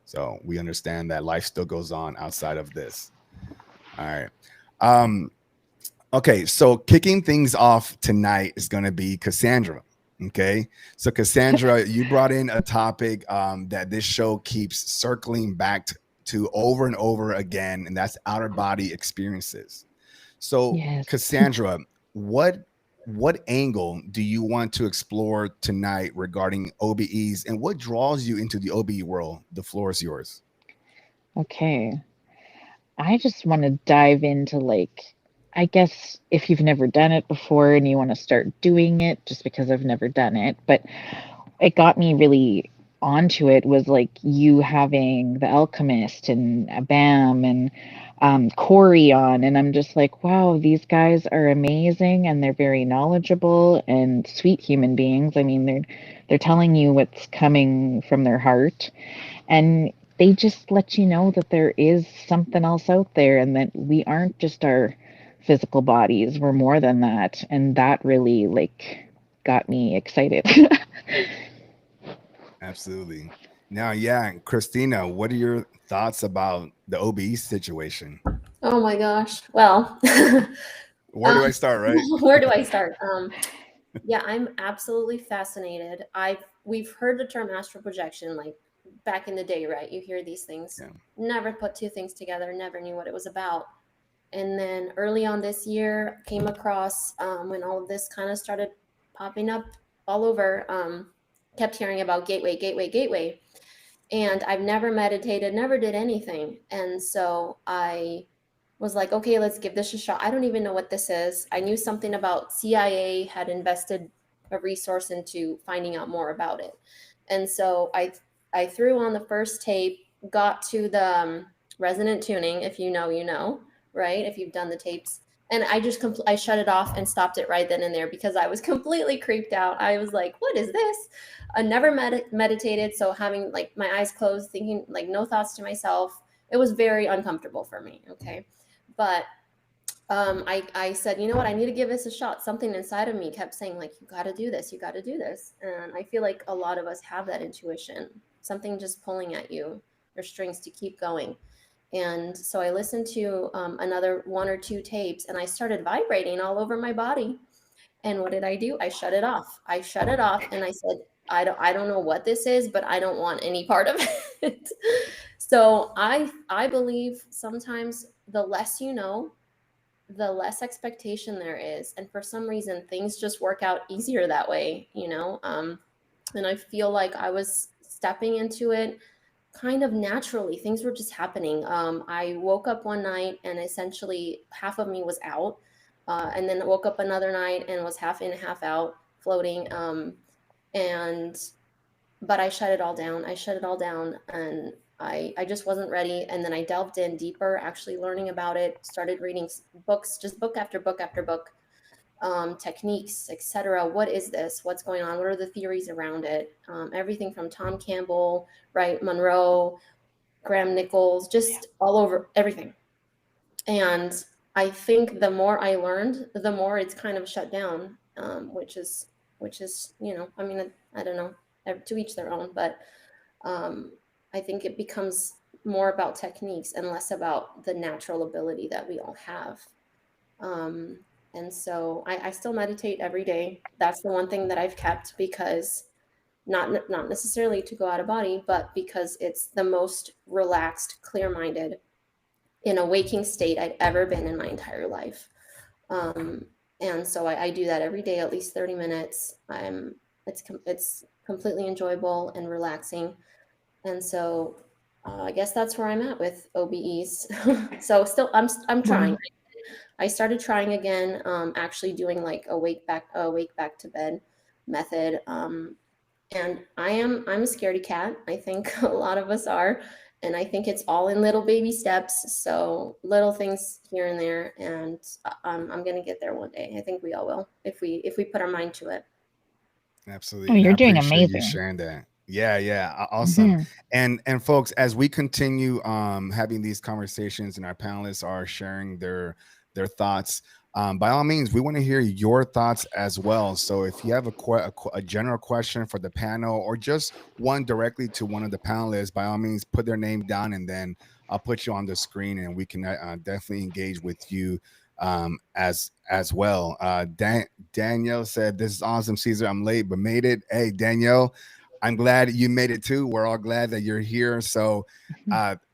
So we understand that life still goes on outside of this. All right. Um, Okay, so kicking things off tonight is going to be Cassandra. Okay, so Cassandra, you brought in a topic that this show keeps circling back to over and over again, and that's outer body experiences. So, Yes. Cassandra, what angle do you want to explore tonight regarding OBEs, and what draws you into the OBE world? The floor is yours. Okay. I just want to dive into, like, I guess if you've never done it before and you want to start doing it, just because I've never done it, but it got me really onto it was like you having the Alchemist and Bam and Corey on, and I'm just like, wow, these guys are amazing and they're very knowledgeable and sweet human beings. I mean, they're telling you what's coming from their heart, and they just let you know that there is something else out there and that we aren't just our physical bodies, we're more than that. And that really, like, got me excited. Absolutely. Now, yeah, Christina, what are your thoughts about the OBE situation? Oh my gosh. Well, Where do I start, right? where do I start? Yeah, I'm absolutely fascinated. We've heard the term astral projection like back in the day, right? You hear these things. Yeah. Never put two things together, never knew what it was about. And then early on this year, came across when all of this kind of started popping up all over, kept hearing about gateway, gateway, gateway. And I've never meditated, never did anything. And so I was like, okay, let's give this a shot. I don't even know what this is. I knew something about CIA had invested a resource into finding out more about it. And so I threw on the first tape, got to the resonant tuning. If you know, you know, right? If you've done the tapes. And I just I shut it off and stopped it right then and there because I was completely creeped out. I was like, what is this? I never meditated. So having like my eyes closed, thinking like no thoughts to myself, it was very uncomfortable for me. Okay. But I said, you know what, I need to give this a shot. Something inside of me kept saying, like, you got to do this, you got to do this. And I feel like a lot of us have that intuition, something just pulling at you, your strings to keep going. And so I listened to another one or two tapes, and I started vibrating all over my body. And what did I do? I shut it off. And I said, I don't know what this is, but I don't want any part of it. So I believe sometimes the less you know, the less expectation there is, and for some reason things just work out easier that way, you know. And I feel like I was stepping into it kind of naturally. Things were just happening. I woke up one night and essentially half of me was out, and then woke up another night and was half in, half out, floating. And but I shut it all down. I shut it all down, and I just wasn't ready. And then I delved in deeper, actually learning about it. Started reading books, just book after book after book, techniques, etc. What is this? What's going on? What are the theories around it? Everything from Tom Campbell, right, Monroe, Graham Nichols, just all over everything. And I think the more I learned, the more it's kind of shut down, which is, you know, I mean, I don't know, to each their own, but um, I think it becomes more about techniques and less about the natural ability that we all have. Um, and so I still meditate every day. That's the one thing that I've kept, because not necessarily to go out of body, but because it's the most relaxed, clear-minded, in a waking state I'd ever been in my entire life. Um, and so I do that every day, at least 30 minutes. It's completely enjoyable and relaxing. And so I guess that's where I'm at with OBEs. So still, I'm trying. Wow. I started trying again, actually doing like a wake back to bed method. And I'm a scaredy cat. I think a lot of us are, and I think it's all in little baby steps. So little things here and there, and I'm gonna get there one day. I think we all will if we put our mind to it. Oh, Absolutely. And I you're doing appreciate you amazing. sharing that. Yeah, yeah. Awesome. Hmm. And folks, as we continue having these conversations and our panelists are sharing their thoughts, by all means, we want to hear your thoughts as well. So if you have a general question for the panel, or just one directly to one of the panelists, by all means, put their name down, and then I'll put you on the screen and we can definitely engage with you as well. Danielle said, "This is awesome, Caesar. I'm late, but made it." Hey, Danielle, I'm glad you made it too. We're all glad that you're here. So,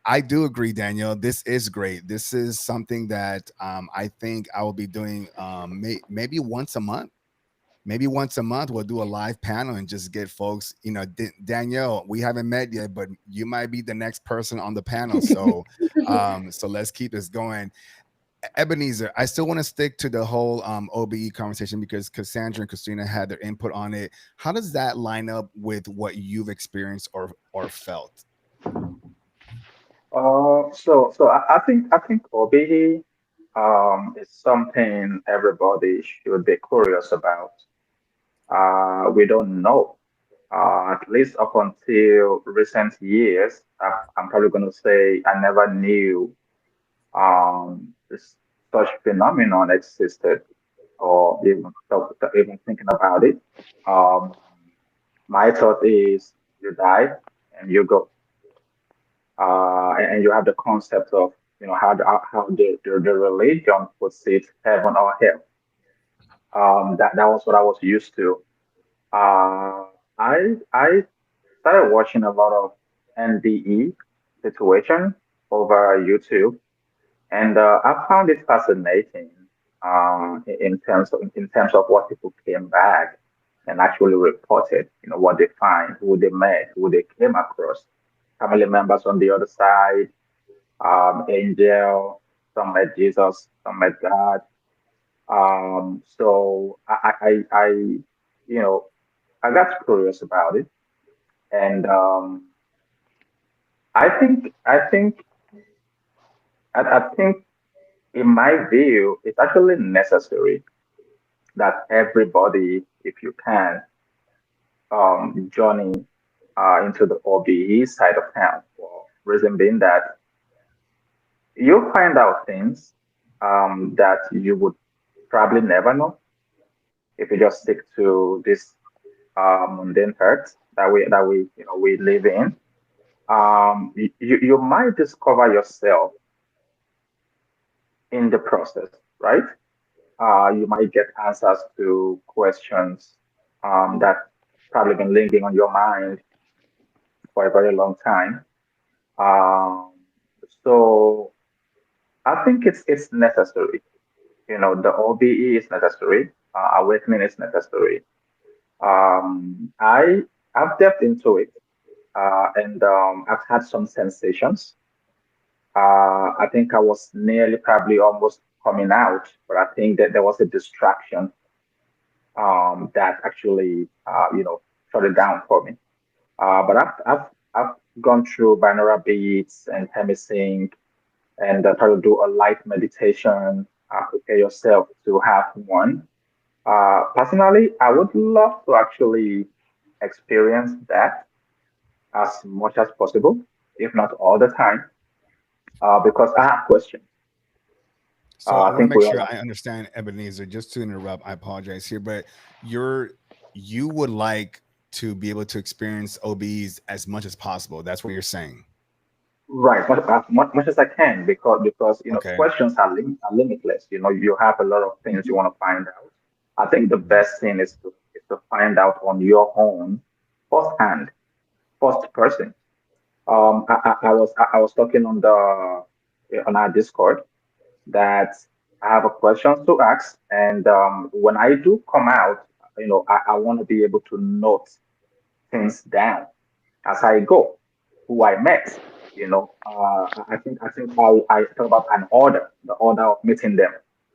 I do agree, Danielle. This is great. This is something that I think I will be doing maybe once a month. Maybe once a month we'll do a live panel and just get folks. You know, Danielle, we haven't met yet, but you might be the next person on the panel. So, so let's keep this going. Ebenezer, I still want to stick to the whole OBE conversation because Cassandra and Kristina had their input on it. How does that line up with what you've experienced or felt? So I think OBE is something everybody should be curious about. We don't know, at least up until recent years. I'm probably going to say I never knew this such phenomenon existed, or even thinking about it. Um, my thought is you die and you go, and you have the concept of how the religion puts it, heaven or hell. That was what I was used to. Uh, I started watching a lot of NDE situation over YouTube, and I found it fascinating in terms of what people came back and actually reported. You know what they find, who they met, who they came across, family members on the other side, angel, some met Jesus, some met God. So you know, I got curious about it, and I think in my view, it's actually necessary that everybody, if you can, journey into the OBE side of town. For reason being that you'll find out things that you would probably never know if you just stick to this mundane earth that we live in. You might discover yourself in the process, right? You might get answers to questions that probably been lingering on your mind for a very long time. Um, so I think it's necessary. The OBE is necessary. Awakening is necessary. I I've delved into it, and I've had some sensations. I think I was nearly probably almost coming out, but I think that there was a distraction that actually shut it down for me. But I've gone through binaural beats and hemisync and try to do a light meditation. Prepare yourself to have one. Personally, I would love to actually experience that as much as possible, if not all the time, because I have questions. So I I want to think make we all sure have. I understand, Ebenezer. Just to interrupt, I apologize here, but you're you would like to be able to experience OBs as much as possible. That's what you're saying. Right, much as I can, because Okay. questions are limitless. You have a lot of things you want to find out. I think the Mhm. best thing is to find out on your own, firsthand, first person. I was talking on our Discord that I have a question to ask, and when I do come out, I want to be able to note things down as I go, who I met. I think I talk about an order, the order of meeting them.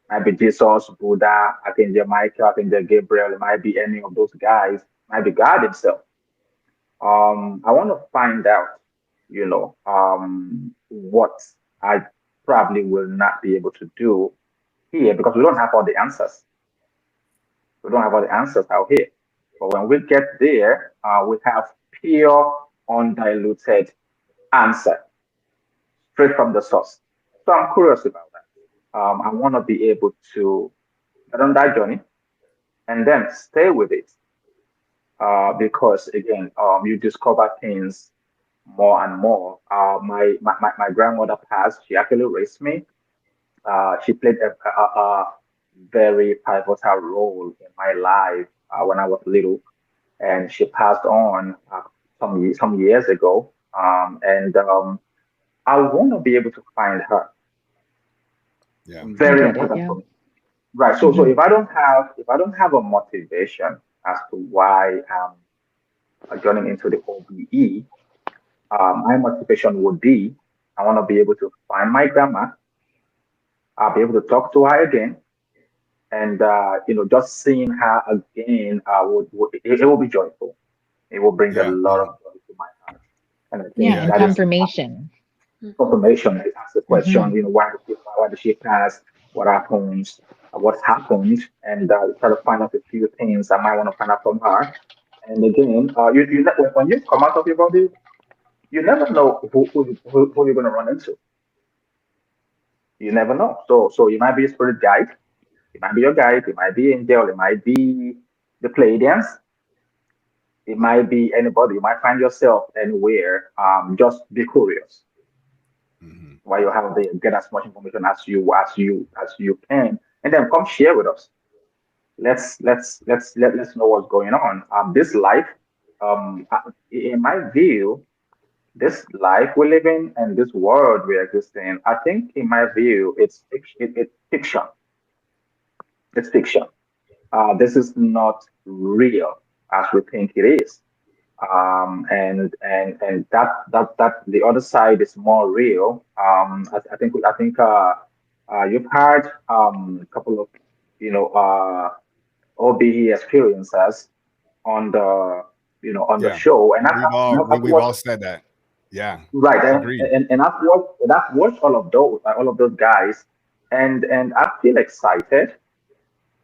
Might be Jesus, Buddha, Archangel Michael, Archangel Gabriel, it might be any of those guys, might be God himself. I want to find out, what I probably will not be able to do here because we don't have all the answers. We don't have all the answers out here. But when we get there, we have pure, undiluted answer straight from the source. So I'm curious about that. I want to be able to get on that journey and then stay with it because again, you discover things more and more. My grandmother passed. She actually raised me. She played a very pivotal role in my life when I was little, and she passed on some years ago. And I want to be able to find her. Yeah. I Very get it. important Yeah. for me. Right. So Hmm. if I don't have a motivation as to why I'm joining into the OBE, my motivation would be I want to be able to find my grandma. I'll be able to talk to her again, and just seeing her again it will be joyful. It will bring a Yeah. lot of joy to my heart, and I Yeah, think and Yeah. that is confirmation. confirmation. I ask the Hmm. question, why did she pass? What happens? What happened? And try to find out a few things I might want to find out from her. And again, when you come out of your body, you never know who you're going to run into. You never know. So it might be a spirit guide. It might be your guide. It might be angel. It might be the Pleiadians. It might be anybody. You might find yourself anywhere. Just be curious Hmm. while you're out there. Get as much information as you can, and then come share with us. Let's know what's going on. This life, in my view, this life we live in and this world we exist in, I think, in my view, it's fiction. It's fiction. This is not real as we think it is. And that the other side is more real. I think you've heard a couple of OBE experiences on the Yeah. show, and We've all I've we've watched. all said that. Yeah. Right, Agreed. and I've watched all of those guys, and I feel excited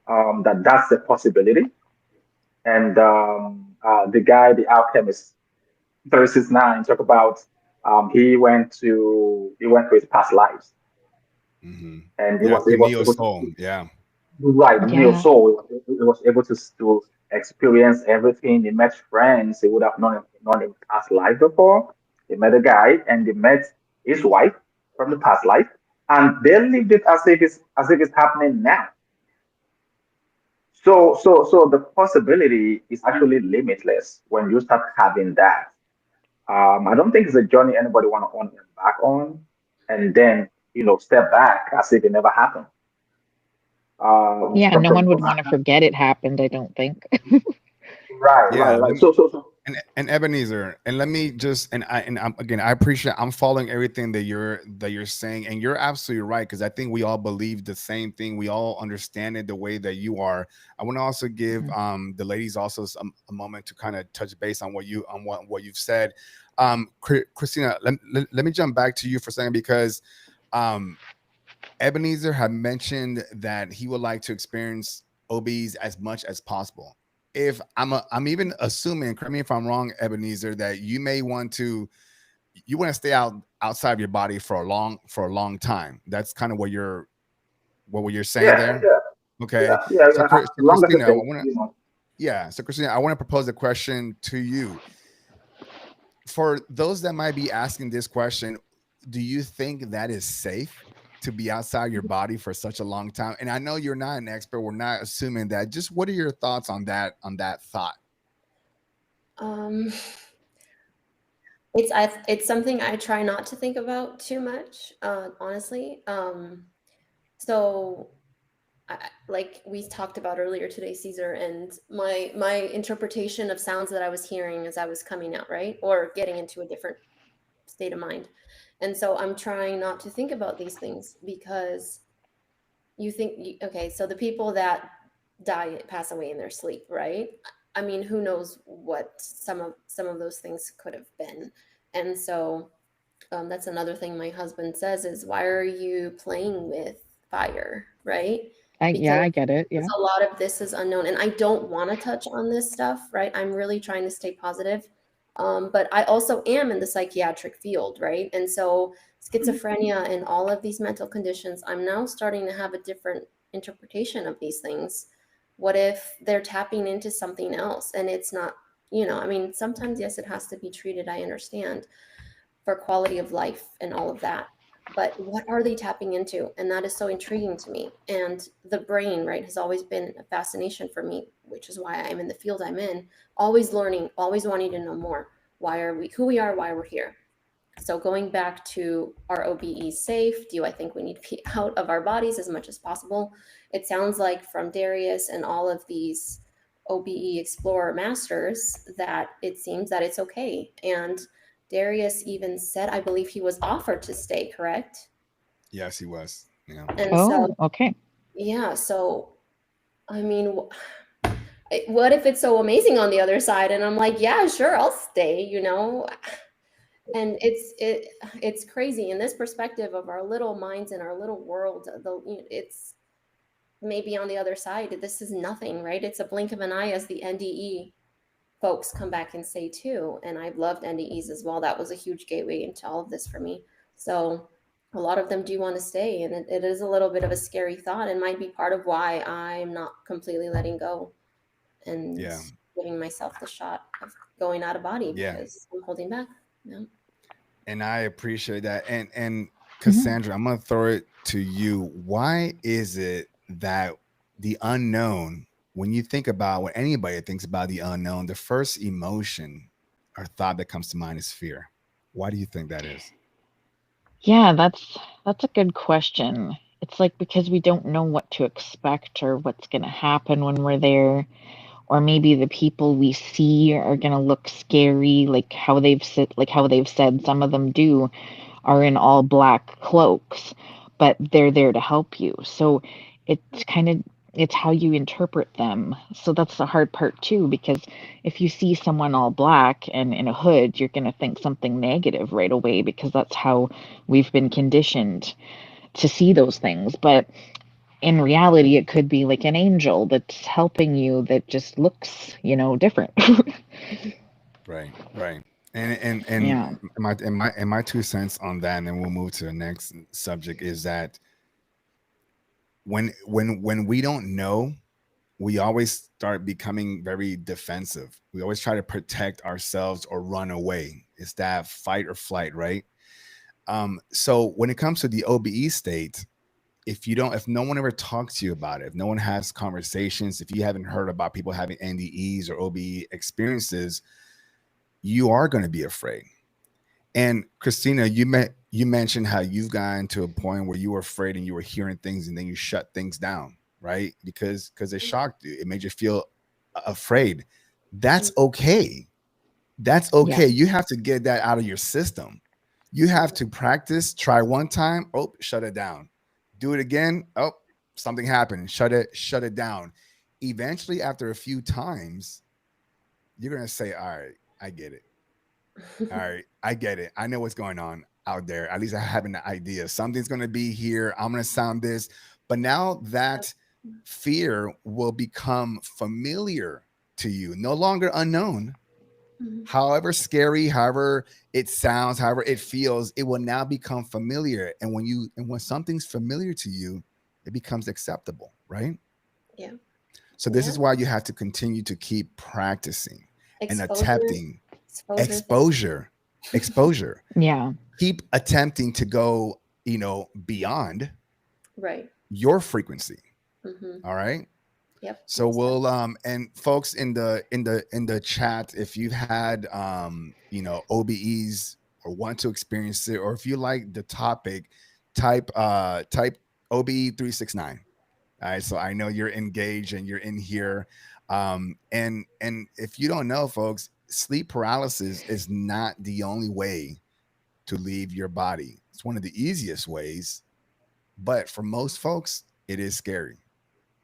that that's a possibility. And the guy, the alchemist, 36 9, talk about he went to his past lives, Hmm. and he Yeah. was Through able to NeoSoul. Yeah. right Yeah. NeoSoul. He was able to experience everything. He met friends he would have known in past life before. He met a guy, and he met his wife from the past life, and they lived it as if it's happening now. So the possibility is actually limitless when you start having that. I don't think it's a journey anybody want to embark on and then step back as if it never happened. Yeah, From no one would from want to forget it happened, I don't think. right, Yeah, right, let right. me So and Ebenezer, and let me just again, I appreciate. I'm following everything that you're saying, and you're absolutely right because I think we all believe the same thing. We all understand it the way that you are. I want to also give Mhm. the ladies also a moment to kind of touch base on what you've said. Christina, let me jump back to you for a second because um, Ebenezer had mentioned that he would like to experience OBs as much as possible. If I'm even assuming, correct me if I'm wrong, Ebenezer, that you want to stay outside of your body for a long time. That's kind of what you're saying yeah, there. yeah, Okay, yeah, yeah, so yeah. As So long as Christina, it I takes, want to yeah, so Christina, I want to propose a question to you for those that might be asking this question. Do you think that is safe to be outside your body for such a long time? And I know you're not an expert, we're not assuming that. Just what are your thoughts on that thought? Um, it's something I try not to think about too much, honestly. So like we talked about earlier today, Caesar, and my interpretation of sounds that I was hearing as I was coming out, right, or getting into a different state of mind. And so I'm trying not to think about these things because okay, so the people that pass away in their sleep, right? I mean, who knows what some of those things could have been. And so that's another thing my husband says is, why are you playing with fire, right? Yeah, Because I get it. Yeah. a lot of this is unknown, and I don't want to touch on this stuff, right? I'm really trying to stay positive. But I also am in the psychiatric field, right? And so schizophrenia and all of these mental conditions, I'm now starting to have a different interpretation of these things. What if they're tapping into something else and it's not, I mean, sometimes, yes, it has to be treated, I understand, for quality of life and all of that. But what are they tapping into? And that is so intriguing to me. And the brain, right, has always been a fascination for me, which is why I'm in the field I'm in, always learning, always wanting to know more. Why are we who we are, why we're here? So going back to, are OBEs safe? Do I think we need to be out of our bodies as much as possible? It sounds like from Darius and all of these OBE Explorer masters that it seems that it's okay. And Darius even said, I believe he was offered to stay, correct? Yes, he was. Yeah. And so, Oh, okay. yeah, so I mean, what if it's so amazing on the other side? And I'm like, yeah, sure, I'll stay. And it's crazy in this perspective of our little minds and our little world. It's maybe on the other side, this is nothing, right? It's a blink of an eye, as the NDE folks come back and say too. And I've loved NDEs as well. That was a huge gateway into all of this for me. So a lot of them do want to stay, and it is a little bit of a scary thought, and might be part of why I'm not completely letting go and Yeah. giving myself the shot of going out of body, Yeah. because I'm holding back. Yeah. And I appreciate that. And Mhm. Cassandra, I'm gonna throw it to you. Why is it that the unknown, when you think about when anybody thinks about the unknown, the first emotion or thought that comes to mind is fear? Why do you think that is? Yeah, that's a good question. It's like because we don't know what to expect or what's going to happen when we're there, or maybe the people we see are going to look scary, like how they've said some of them do are in all black cloaks, but they're there to help you. So it's kind of it's how you interpret them. So that's the hard part too, because if you see someone all black and in a hood, you're going to think something negative right away because that's how we've been conditioned to see those things. But in reality, it could be like an angel that's helping you that just looks, different. Right, right. And Yeah. my 2 cents on that, and then we'll move to the next subject, is that when we don't know, we always start becoming very defensive. We always try to protect ourselves or run away. It's that fight or flight, right? So when it comes to the OBE state, if no one ever talks to you about it, if no one has conversations, if you haven't heard about people having NDEs or OBE experiences, you are going to be afraid. And Kristina, you mentioned how you've gotten to a point where you were afraid and you were hearing things and then you shut things down, right? Because it shocked you. It made you feel afraid. That's okay. That's okay. Yeah. You have to get that out of your system. You have to practice, try one time, oh, shut it down. Do it again, oh, something happened. Shut it down. Eventually, after a few times, you're gonna say, all right, I get it. All right, I get it. I know what's going on out there. At least I have an idea. Something's going to be here. I'm going to sound this. But now that fear will become familiar to you, no longer unknown. However scary, however it sounds, however it feels, it will now become familiar. And when something's familiar to you, it becomes acceptable, right? Yeah. So this is why you have to continue to keep practicing and attempting exposure. Yeah. Keep attempting to go, beyond your frequency. All right. Yep. So we'll and folks in the chat, if you've had OBEs or want to experience it, or if you like the topic, type OBE 369. All right, so I know you're engaged and you're in here. And if you don't know, folks, sleep paralysis is not the only way to leave your body. It's one of the easiest ways, but for most folks, it is scary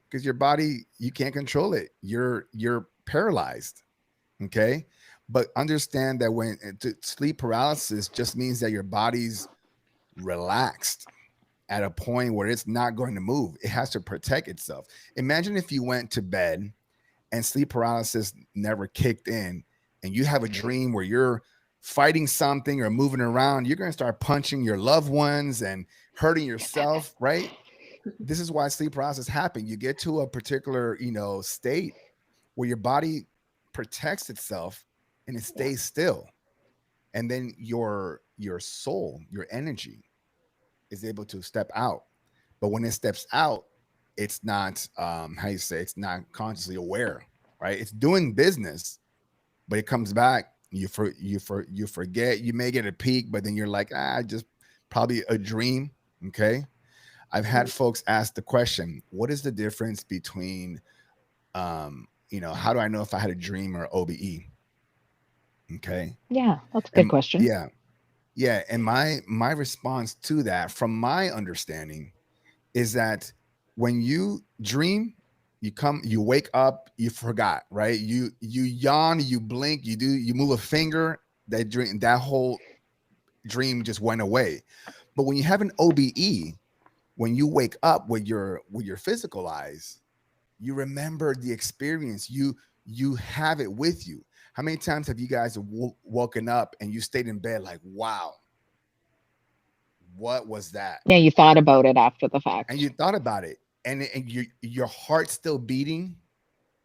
because your body, you can't control it. You're paralyzed. Okay. But understand that when sleep paralysis just means that your body's relaxed at a point where it's not going to move. It has to protect itself. Imagine if you went to bed and sleep paralysis never kicked in and you have a dream where you're fighting something or moving around, you're going to start punching your loved ones and hurting yourself, right? This is why sleep paralysis happens. You get to a particular, state where your body protects itself and it stays still. And then your soul, your energy is able to step out. But when it steps out, it's not it's not consciously aware, right? It's doing business, but it comes back. You forget. You may get a peak, but then you're like, just probably a dream. Okay. I've had folks ask the question, what is the difference between how do I know if I had a dream or OBE? Okay. Yeah, that's a good question. Yeah. Yeah. And my response to that, from my understanding, is that when you dream, you wake up, you forgot, right? You yawn, you blink, you move a finger, that whole dream just went away. But when you have an OBE, when you wake up with your physical eyes, you remember the experience. You have it with you. How many times have you guys woken up and you stayed in bed like, wow, what was that? Yeah, you thought about it after the fact. And you thought about it, and your heart's still beating,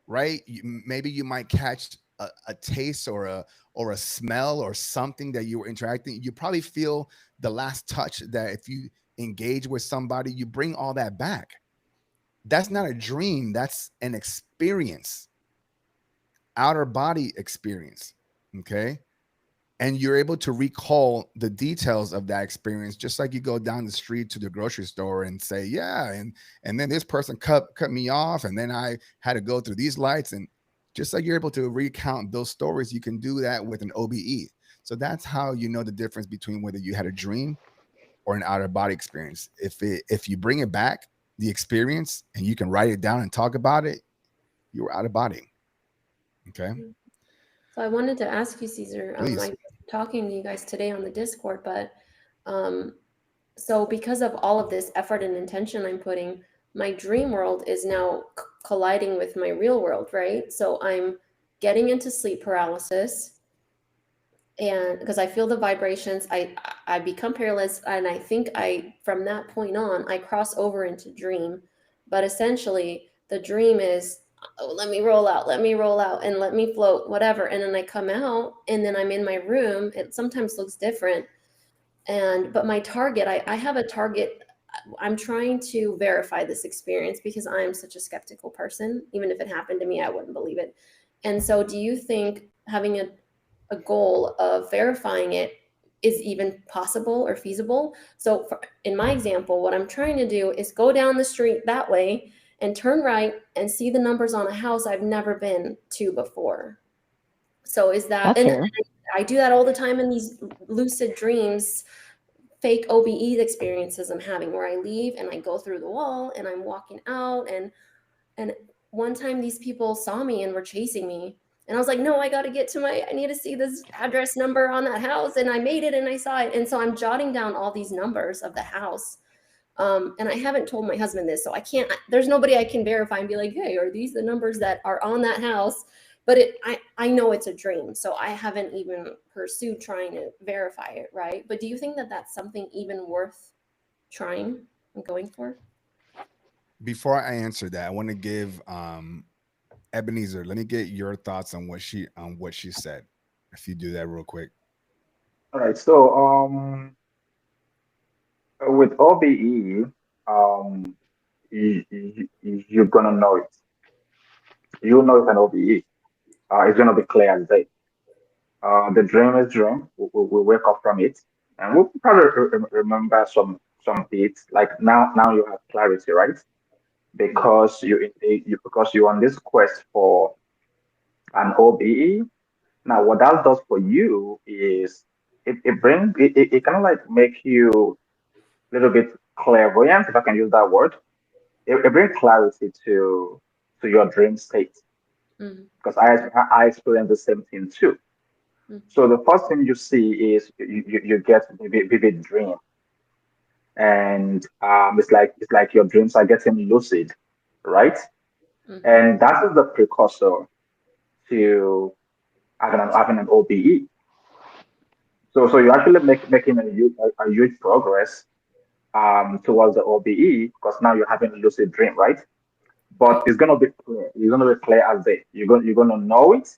right? Maybe you might catch a taste or a smell or something that you were interacting. You probably feel the last touch that if you engage with somebody, you bring all that back. That's not a dream. That's an experience, outer body experience. Okay. And you're able to recall the details of that experience, just like you go down the street to the grocery store and say, yeah, and then this person cut me off, and then I had to go through these lights. And just like you're able to recount those stories, you can do that with an OBE. So that's how you know the difference between whether you had a dream or an outer body experience. If you bring it back, the experience, and you can write it down and talk about it, you were out of body. Okay. So I wanted to ask you, Caesar, I Please. was talking to you guys today on the Discord, but so because of all of this effort and intention I'm putting, my dream world is now colliding with my real world, right? So I'm getting into sleep paralysis, and because I feel the vibrations, I become paralyzed, and I think from that point on, I cross over into dream. But essentially, the dream is, oh, let me roll out, and let me float, whatever. And then I come out, and then I'm in my room. It sometimes looks different. But my target, I have a target. I'm trying to verify this experience because I am such a skeptical person. Even if it happened to me, I wouldn't believe it. And so do you think having a goal of verifying it is even possible or feasible? So in my example, what I'm trying to do is go down the street that way and turn right and see the numbers on a house I've never been to before. So is that, That's and fair. I do that all the time in these lucid dreams, fake OBE experiences I'm having, where I leave and I go through the wall and I'm walking out, and one time these people saw me and were chasing me, and I was like, no, I got to get to I need to see this address number on that house, and I made it and I saw it. And so I'm jotting down all these numbers of the house. And I haven't told my husband this, so I can't, there's nobody I can verify and be like, hey, are these the numbers that are on that house? But I know it's a dream, so I haven't even pursued trying to verify it, right? But do you think that that's something even worth trying and going for? Before I answer that, I want to give Ebenezer, let me get your thoughts on what she said. If you do that real quick. All right. So with OBE, you're gonna know it. You know it's an OBE. It's gonna be clear as day. The dream is dream. We wake up from it, and we'll probably remember some bits. Like now you have clarity, right? Because because you're on this quest for an OBE. Now, what that does for you is it kind of like make you a little bit clairvoyant, if I can use that word. It brings clarity to your dream state, because I experienced the same thing too. So the first thing you see is you get vivid dream, and it's like your dreams are getting lucid, right? And that is the precursor to having an OBE. So you're actually making a huge progress towards the OBE, because now you're having a lucid dream, right? But it's gonna be clear. It's gonna be clear as day. You're gonna know it.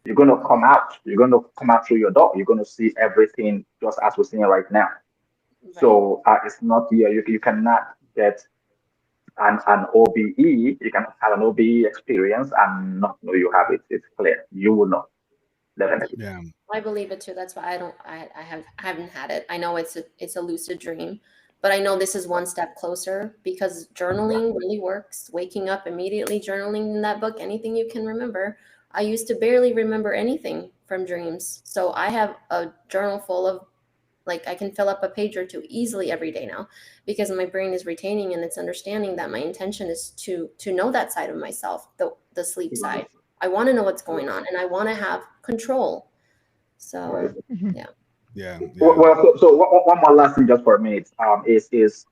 You're gonna come out. You're gonna come out through your door. You're gonna see everything just as we're seeing it right now. Right. So it's not here. You cannot get an OBE. You can have an OBE experience and not know you have it. It's clear. You will know, definitely. Yeah. I believe it too. That's why I haven't had it. I know it's a lucid dream, but I know this is one step closer, because journaling really works. Waking up immediately, journaling in that book, anything you can remember. I used to barely remember anything from dreams. So I have a journal full of, like, I can fill up a page or two easily every day now, because my brain is retaining and it's understanding that my intention is to know that side of myself, the sleep side. I want to know what's going on, and I want to have control. So yeah. Yeah. Well, so one more last thing just for a minute is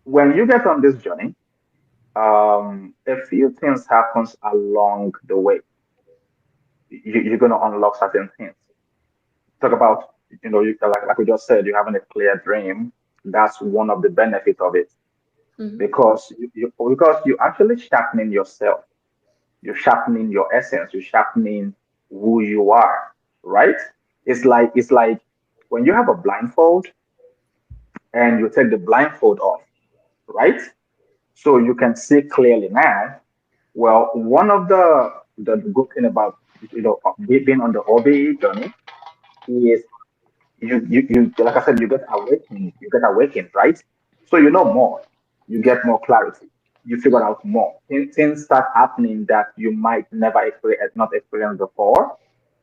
when you get on this journey, a few things happens along the way. You're going to unlock certain things. Talk about, like we just said, you're having a clear dream. That's one of the benefits of it, because because you actually sharpening yourself. You're sharpening your essence. You're sharpening who you are, right? It's like when you have a blindfold and you take the blindfold off, right? So you can see clearly now. Well, one of the good thing about being on the OBE journey is you like I said, you get awakened, right? So you know more, you get more clarity, you figure out more. Things start happening that you might never not experience before,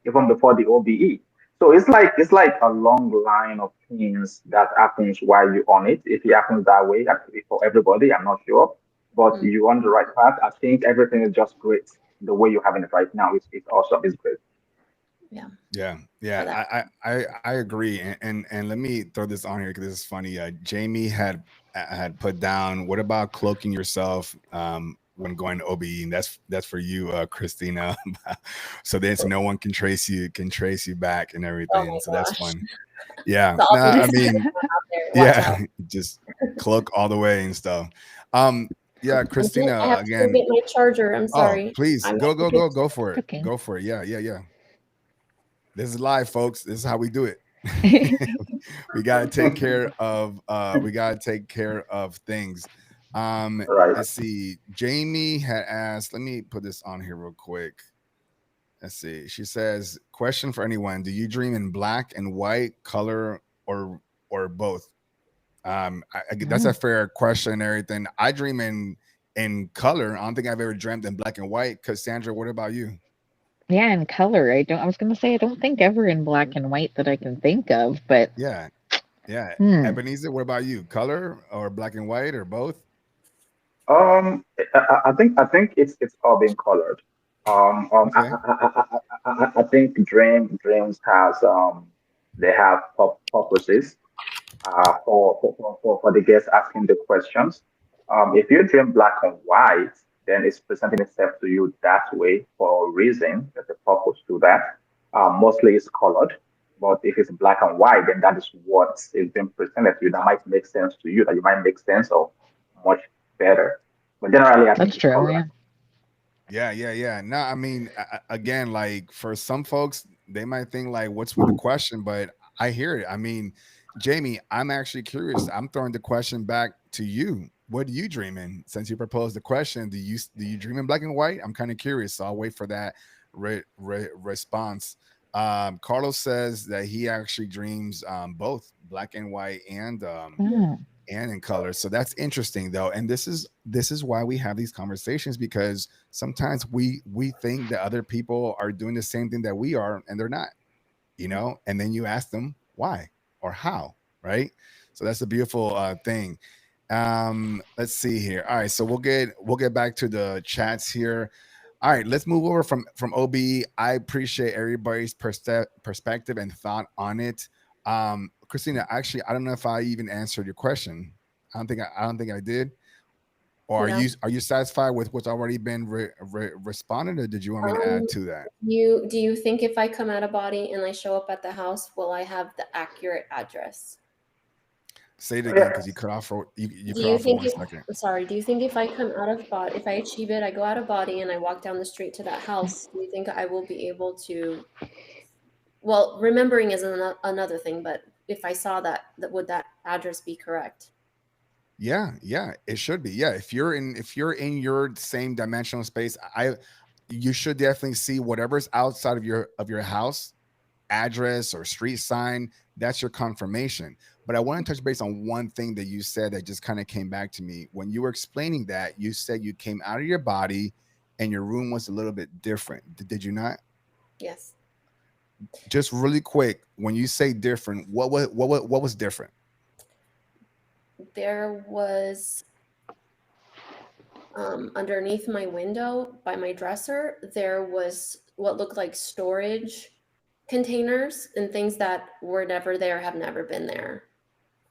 even before the OBE. So it's like a long line of things that happens while you're on it. If it happens that way, actually for everybody, I'm not sure, but you're on the right path. I think everything is just great. The way you're having it right now it's awesome. It's great. Yeah. I agree, and let me throw this on here because this is funny. Jamie had put down, what about cloaking yourself when going to OBE? And that's for you, Kristina. So that no one can trace you back and everything. Oh so my that's gosh. fun. Yeah. So Nah, I mean, yeah, out. just cloak all the way and stuff. Yeah, I Kristina, have to go again. get my charger. I'm Oh, sorry. please I'm go for it. Okay. Go for it. Yeah. This is live, folks. This is how we do it. We gotta take care of things. Right. Let's see. Jamie had asked, let me put this on here real quick. Let's see. She says, question for anyone. Do you dream in black and white, color, or both? That's a Oh, fair question and everything. I dream in color. I don't think I've ever dreamt in black and white. Cassandra, what about you? yeah, in color. I was gonna say I don't think ever in black and white that I can think of, but Yeah. Yeah. hmm. Ebenezer, what about you? Color or black and white or both? I think it's all being colored. Um, um, I, Okay. I think dreams has they have purposes for the guests asking the questions. If you dream black and white, then it's presenting itself to you that way for a reason. There's a purpose to that. Mostly it's colored, but if it's black and white, then that is what is being presented to you. That might make sense to you. That you might make sense of much better. But generally, I think That's it's true, colored. yeah. Yeah. No, I mean, again, like for some folks, they might think like, "What's with the question?" But I hear it. I mean, Jamie, I'm actually curious. I'm throwing the question back to you. What do you dream in? Since you proposed the question, do you dream in black and white? I'm kind of curious, so I'll wait for that response. Carlos says that he actually dreams both black and white Oh, and in color. So that's interesting though. And this is why we have these conversations, because sometimes we think that other people are doing the same thing that we are and they're not, and then you ask them why or how, right? So that's a beautiful thing. Let's see here. All right, so we'll get back to the chats here. All right, let's move over from OBE. I appreciate everybody's perspective and thought on it. Christina, actually, I don't know if I even answered your question. I don't think I did. Or are No. you satisfied with what's already been responded, or did you want me to add Um, to that? do you think if I come out of body and I show up at the house, will I have the accurate address? Say it again because you Yes. cut off for you Do cut you off for think one if second. sorry, do you think if I come out of body, if I achieve it, I go out of body and I walk down the street to that house, do you think I will be able to, well, remembering is another thing, but if I saw that would that address be correct? Yeah, it should be. Yeah, if you're in your same dimensional space, you should definitely see whatever's outside of your house address or street sign. That's your confirmation. But I want to touch base on one thing that you said that just kind of came back to me when you were explaining that. You said you came out of your body and your room was a little bit different. Did you not? Yes. Just really quick, when you say different, what was different? There was underneath my window by my dresser, there was what looked like storage containers and things that were never there, have never been there.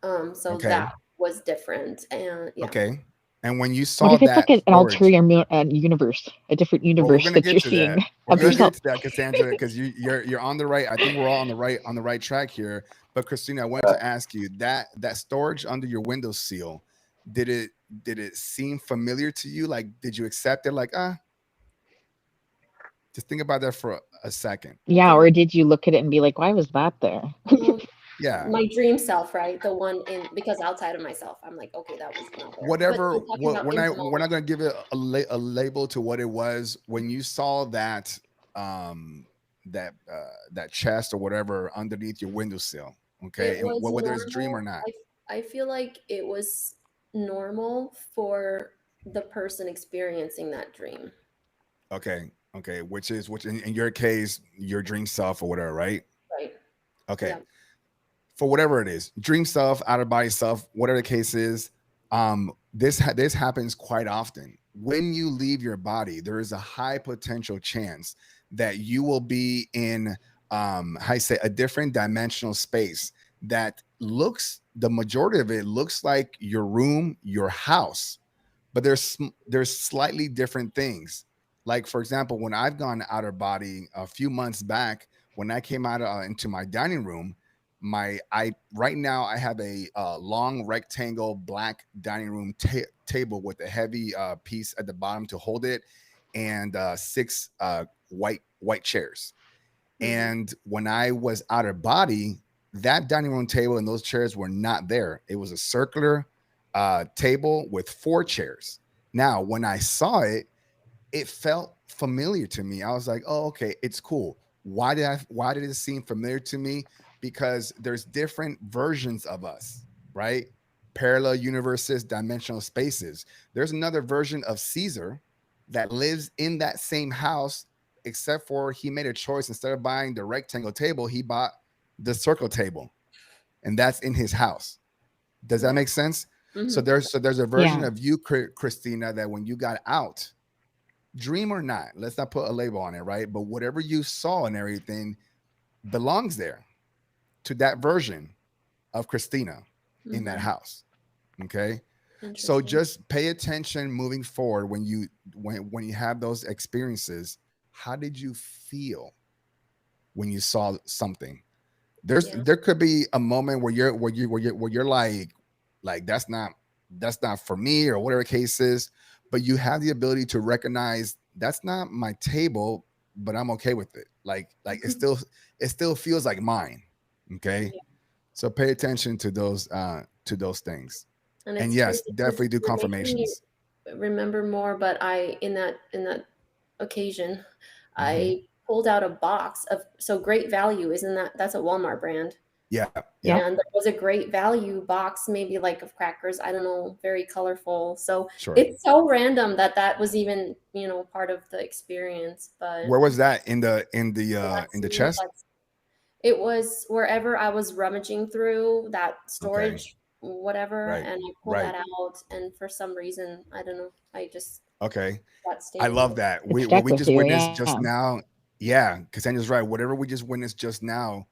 So that Okay. was different. And yeah. Okay. And when you what saw if it's like that an storage, ulterior universe, a different well, we're universe gonna that get you're to that. seeing We're of gonna yourself? get to that, Cassandra, because you're on the right. I think we're all on the right track here. But Christina, I wanted to ask you that storage under your windowsill, did it did it seem familiar to you? Like, did you accept it? Like, just think about that for a second. Yeah, Did or did you look at it and be like, why was that there? um, Yeah. my dream self, right? The one in, because outside of myself, I'm like, okay, that was not there. But Whatever. you're talking What about we're into not gonna give it a label to what it was when you saw um that chest or whatever underneath your windowsill. it Okay, and was whether it's dream or normal. not. I feel like it was normal for the person experiencing that dream. Okay, which in your case, your dream self or whatever, right? Right. Okay, Yeah. for whatever it is, dream self, out of body self, whatever the case is. This happens quite often. When you leave your body, there is a high potential chance that you will be in how you say, a different dimensional space that looks, the majority of it looks like your room, your house, but there's slightly different things. Like for example, when I've gone outer body a few months back, when I came out into my dining room, my I right now I have a long rectangle black dining room table with a heavy piece at the bottom to hold it, and six white chairs. Mm-hmm. And when I was out of body, that dining room table and those chairs were not there. It was a circular table with 4 chairs. Now, when I saw it, it felt familiar to me. I was like, "Oh, okay, it's cool." Why did it seem familiar to me? Because there's different versions of us, right? Parallel universes, dimensional spaces. There's another version of Caesar that lives in that same house, except for he made a choice. Instead of buying the rectangle table, he bought the circle table, and that's in his house. Does that Yeah. make sense? So Hmm. there's a version Yeah. of you, Christina, that when you got out, dream or not, let's not put a label on it, right? But whatever you saw and everything belongs there to that version of Christina in that Hmm. house. Okay. So Interesting. just pay attention moving forward when you have those experiences. How did you feel when you saw something? Yeah. There could be a moment where you're like that's not for me or whatever the case is, but you have the ability to recognize that's not my table, but I'm okay with it. Like it still feels like mine. Okay. Yeah. So pay attention to those things. And And it's yes, crazy because definitely do you're making me confirmations. remember more. But in that occasion, Hmm. I pulled out a box of so Great Value, isn't that's a Walmart brand. Yeah, yeah, Yep. And there was a Great Value box, maybe like of crackers, I don't know, very colorful. So sure. it's so random that that was even, part of the experience. But Where was that in the let's see, chest? it was wherever I was rummaging through that Okay, storage, whatever, right, and I pulled right. that out. And for some reason, I don't know, I just Okay. got I standing love there. that. It What stuck we with just you. witnessed Yeah. just now, yeah, Cassandra's right. Whatever we just witnessed just now,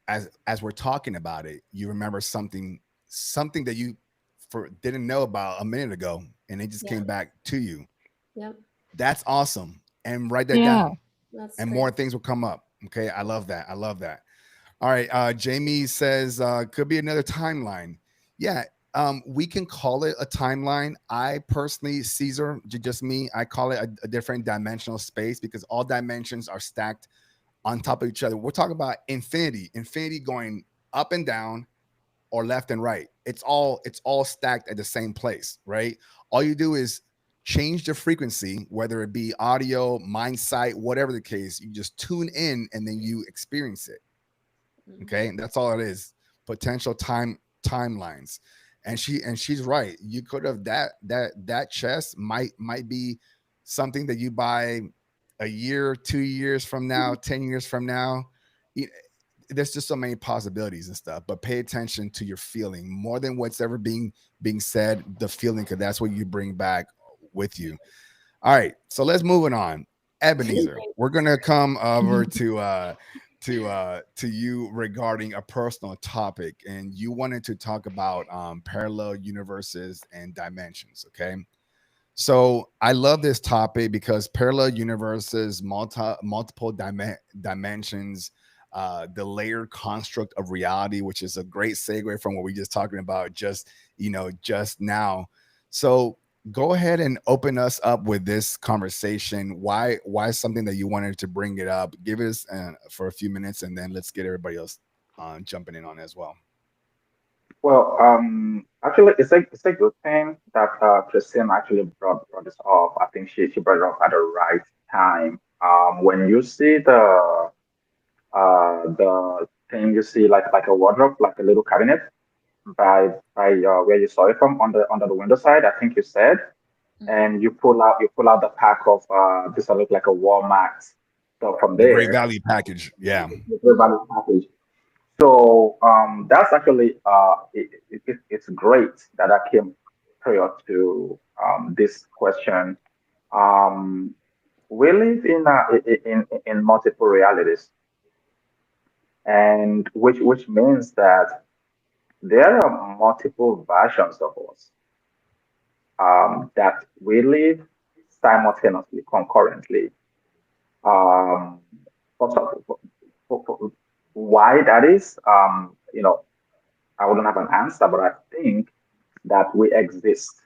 as we're talking about it, you remember something that you didn't know about a minute ago, and it just Yeah. came back to you. Yep. That's awesome. And write that Yeah. down, That's and great. more things will come up. Okay, I love that. I love that. All right. Jamie says could be another timeline. Yeah. We can call it a timeline. I personally, Caesar, just me, I call it a different dimensional space because all dimensions are stacked on top of each other. We're talking about infinity going up and down or left and right. It's all stacked at the same place, right? All you do is change the frequency, whether it be audio, Mindsight, whatever the case. You just tune in and then you experience it. Hmm. Okay, and that's all it is. Potential timelines. And she's right. You could have that chest might be something that you buy a year, 2 years from now, 10 years from now. It- there's just so many possibilities and stuff. But pay attention to your feeling more than what's ever being said. The feeling, because that's what you bring back with you. All right, so let's move it on. Ebenezer, we're gonna come over to you regarding a personal topic, and you wanted to talk about parallel universes and dimensions. Okay, so I love this topic because parallel universes, multiple dimensions, the layered construct of reality, which is a great segue from what we just talking about just now. So go ahead and open us up with this conversation. Why something that you wanted to bring it up? Give us for a few minutes, and then let's get everybody else jumping in on it as well. Well, actually, it's a good thing that Christine actually brought this up. I think she brought it up at the right time. When you see the thing, you see like a wardrobe, like a little cabinet by where you saw it from under the window side, I think you said, Hmm. and you pull out the pack of this look like a Walmart. So from The Great there, Value package, yeah. the Great Value package. So that's actually it's great that I came prior to this question. Um, we live in multiple realities, and which means that there are multiple versions of us that we live simultaneously, concurrently. Um, for, why that is, I wouldn't have an answer, but I think that we exist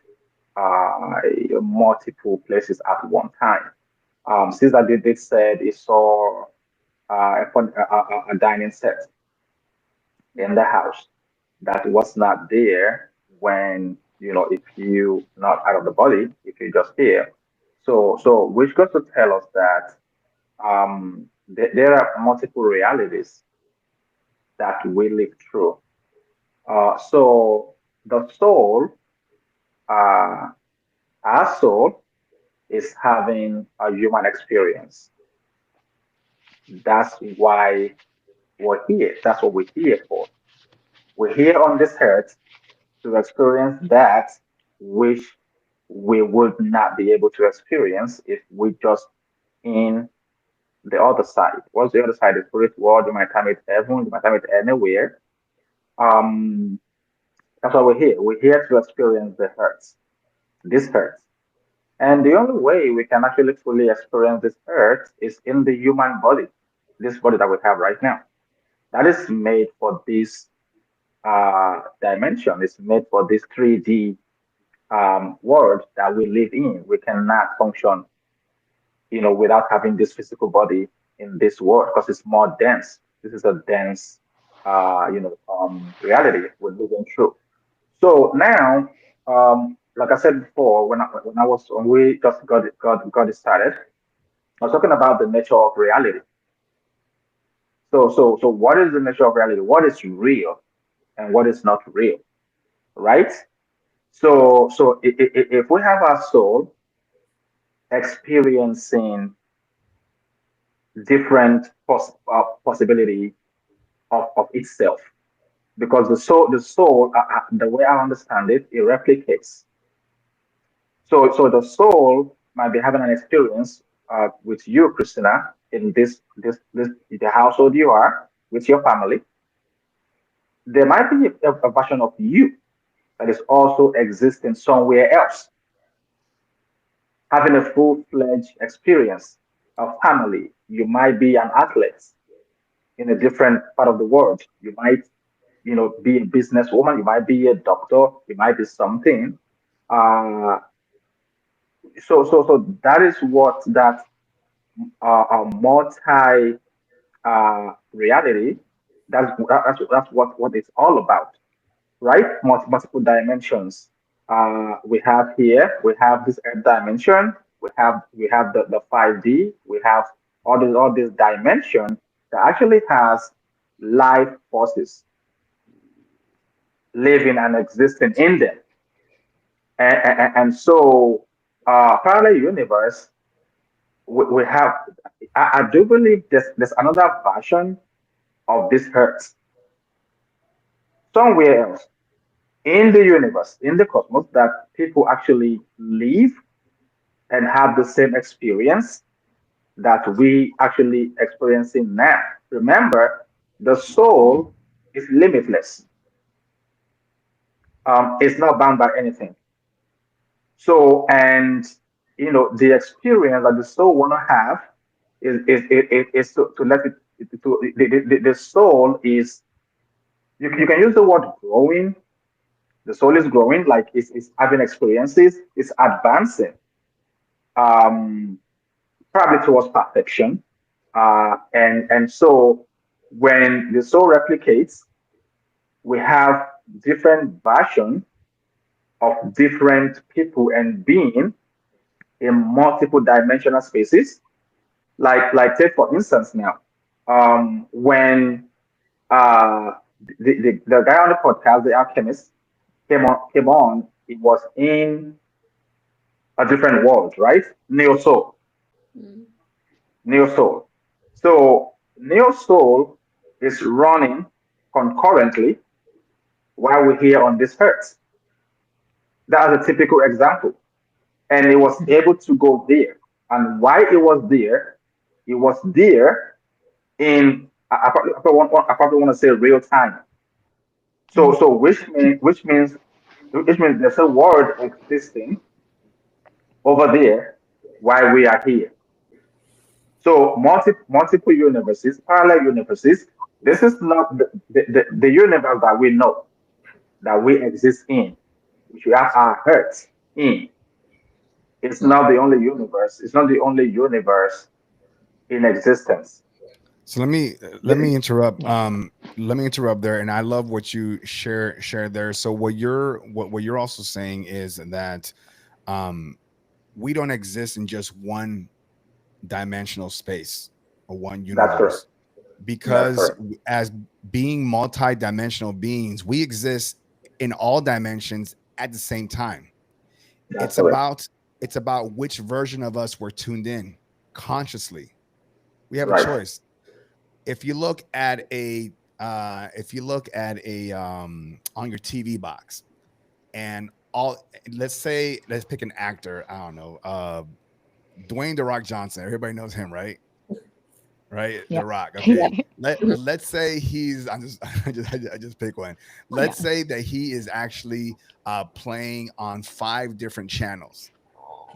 in multiple places at one time. Caesar did said he saw a dining set, in the house that was not there when, if you not out of the body, if you just here. So which goes to tell us that there are multiple realities that we live through. So the soul, uh, our soul, is having a human experience. That's why we're here. That's what we're here for. We're here on this earth to experience that which we would not be able to experience if we just in the other side. What's the other side? The spirit world. You might time it heaven. You might time it anywhere. Um, that's why we're here. We're here to experience the hurts. This hurts. And the only way we can actually fully experience this earth is in the human body, this body that we have right now. That is made for this dimension. It's made for this 3D world that we live in. We cannot function, without having this physical body in this world because it's more dense. This is a dense, reality we're living through. So now, like I said before, when we just got it started, I was talking about the nature of reality. So what is the nature of reality? What is real and what is not real, right? So if we have our soul experiencing different possibility of itself, because the soul, the way I understand it, it replicates. So the soul might be having an experience with you, Christina, in this the household you are with your family. There might be a version of you that is also existing somewhere else, having a full-fledged experience of family. You might be an athlete in a different part of the world. You might, be a businesswoman. You might be a doctor. You might be something. Uh, so that is what that a multi reality. That's what it's all about, right? Multiple dimensions. We have here. We have this earth dimension. We have the 5D. We have all these dimension that actually has life forces living and existing in them, and so parallel universe. We have. I do believe there's another version of this earth somewhere else in the universe, in the cosmos, that people actually live and have the same experience that we actually experiencing now. Remember, the soul is limitless. It's not bound by anything. So, and the experience that the soul wanna have is to let it the soul is you can use the word growing. The soul is growing, like it's having experiences, it's advancing, um, probably towards perfection. And so when the soul replicates, we have different version of different people and being in multiple dimensional spaces. Like take for instance now, when uh, the guy on the podcast, the alchemist, came on, it was in a different world, right? NeoSoul. Mm. NeoSoul. So NeoSoul is running concurrently while we're here on this earth. That's a typical example. And it was able to go there. And why it was there in I probably want to say real time. So which means there's a world existing over there while we are here. So multiple universes, parallel universes. This is not the universe that we know, that we exist in, which we have our hearts in. It's not the only universe. It's not the only universe in existence. So let me interrupt. Let me interrupt there, and I love what you share there. So what you're also saying is that um, we don't exist in just one dimensional space or one That's correct. universe, That's because correct. as being multi-dimensional beings, we exist in all dimensions at the same time. That's It's correct. about it's about which version of us we're tuned in consciously. We have a Right. choice. If you look at a on your TV box, and all, let's pick an actor, I don't know, Dwayne the Rock Johnson. Everybody knows him, right? Right, The Yep. Rock. Yeah. Okay, let's say he's, I just pick one. Oh, yeah. Let's say that he is actually playing on 5 different channels.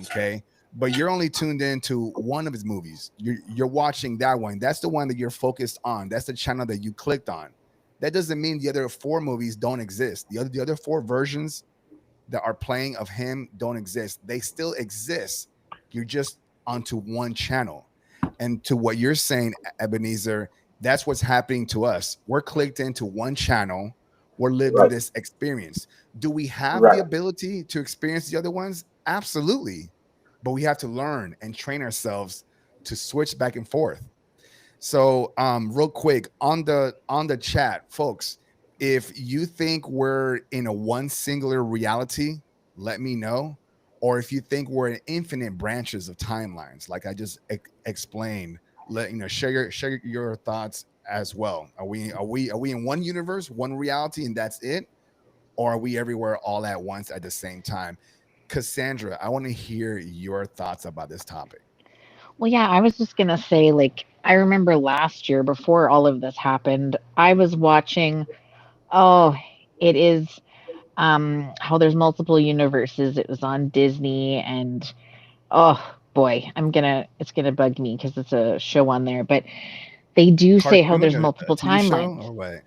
Okay, but you're only tuned into one of his movies. You're watching that one. That's the one that you're focused on. That's the channel that you clicked on. That doesn't mean the other 4 movies don't exist. The other 4 versions that are playing of him don't exist. They still exist. You're just onto one channel. And to what you're saying, Ebenezer, that's what's happening to us. We're clicked into one channel. We're living Right. this experience. Do we have the Right. ability to experience the other ones? Absolutely. But we have to learn and train ourselves to switch back and forth. So, real quick on the chat, folks, if you think we're in a one singular reality, let me know. Or if you think we're in infinite branches of timelines, like I just explained, let you know. Share your thoughts as well. Are we in one universe, one reality, and that's it, or are we everywhere all at once at the same time? Cassandra, I want to hear your thoughts about this topic. Well, yeah, I was just gonna say, like, I remember last year before all of this happened, I was watching, oh, it is how there's multiple universes. It was on Disney, and oh boy, it's gonna bug me because it's a show on there, but they do say how Cartoon, there's a multiple TV show, timelines. or what?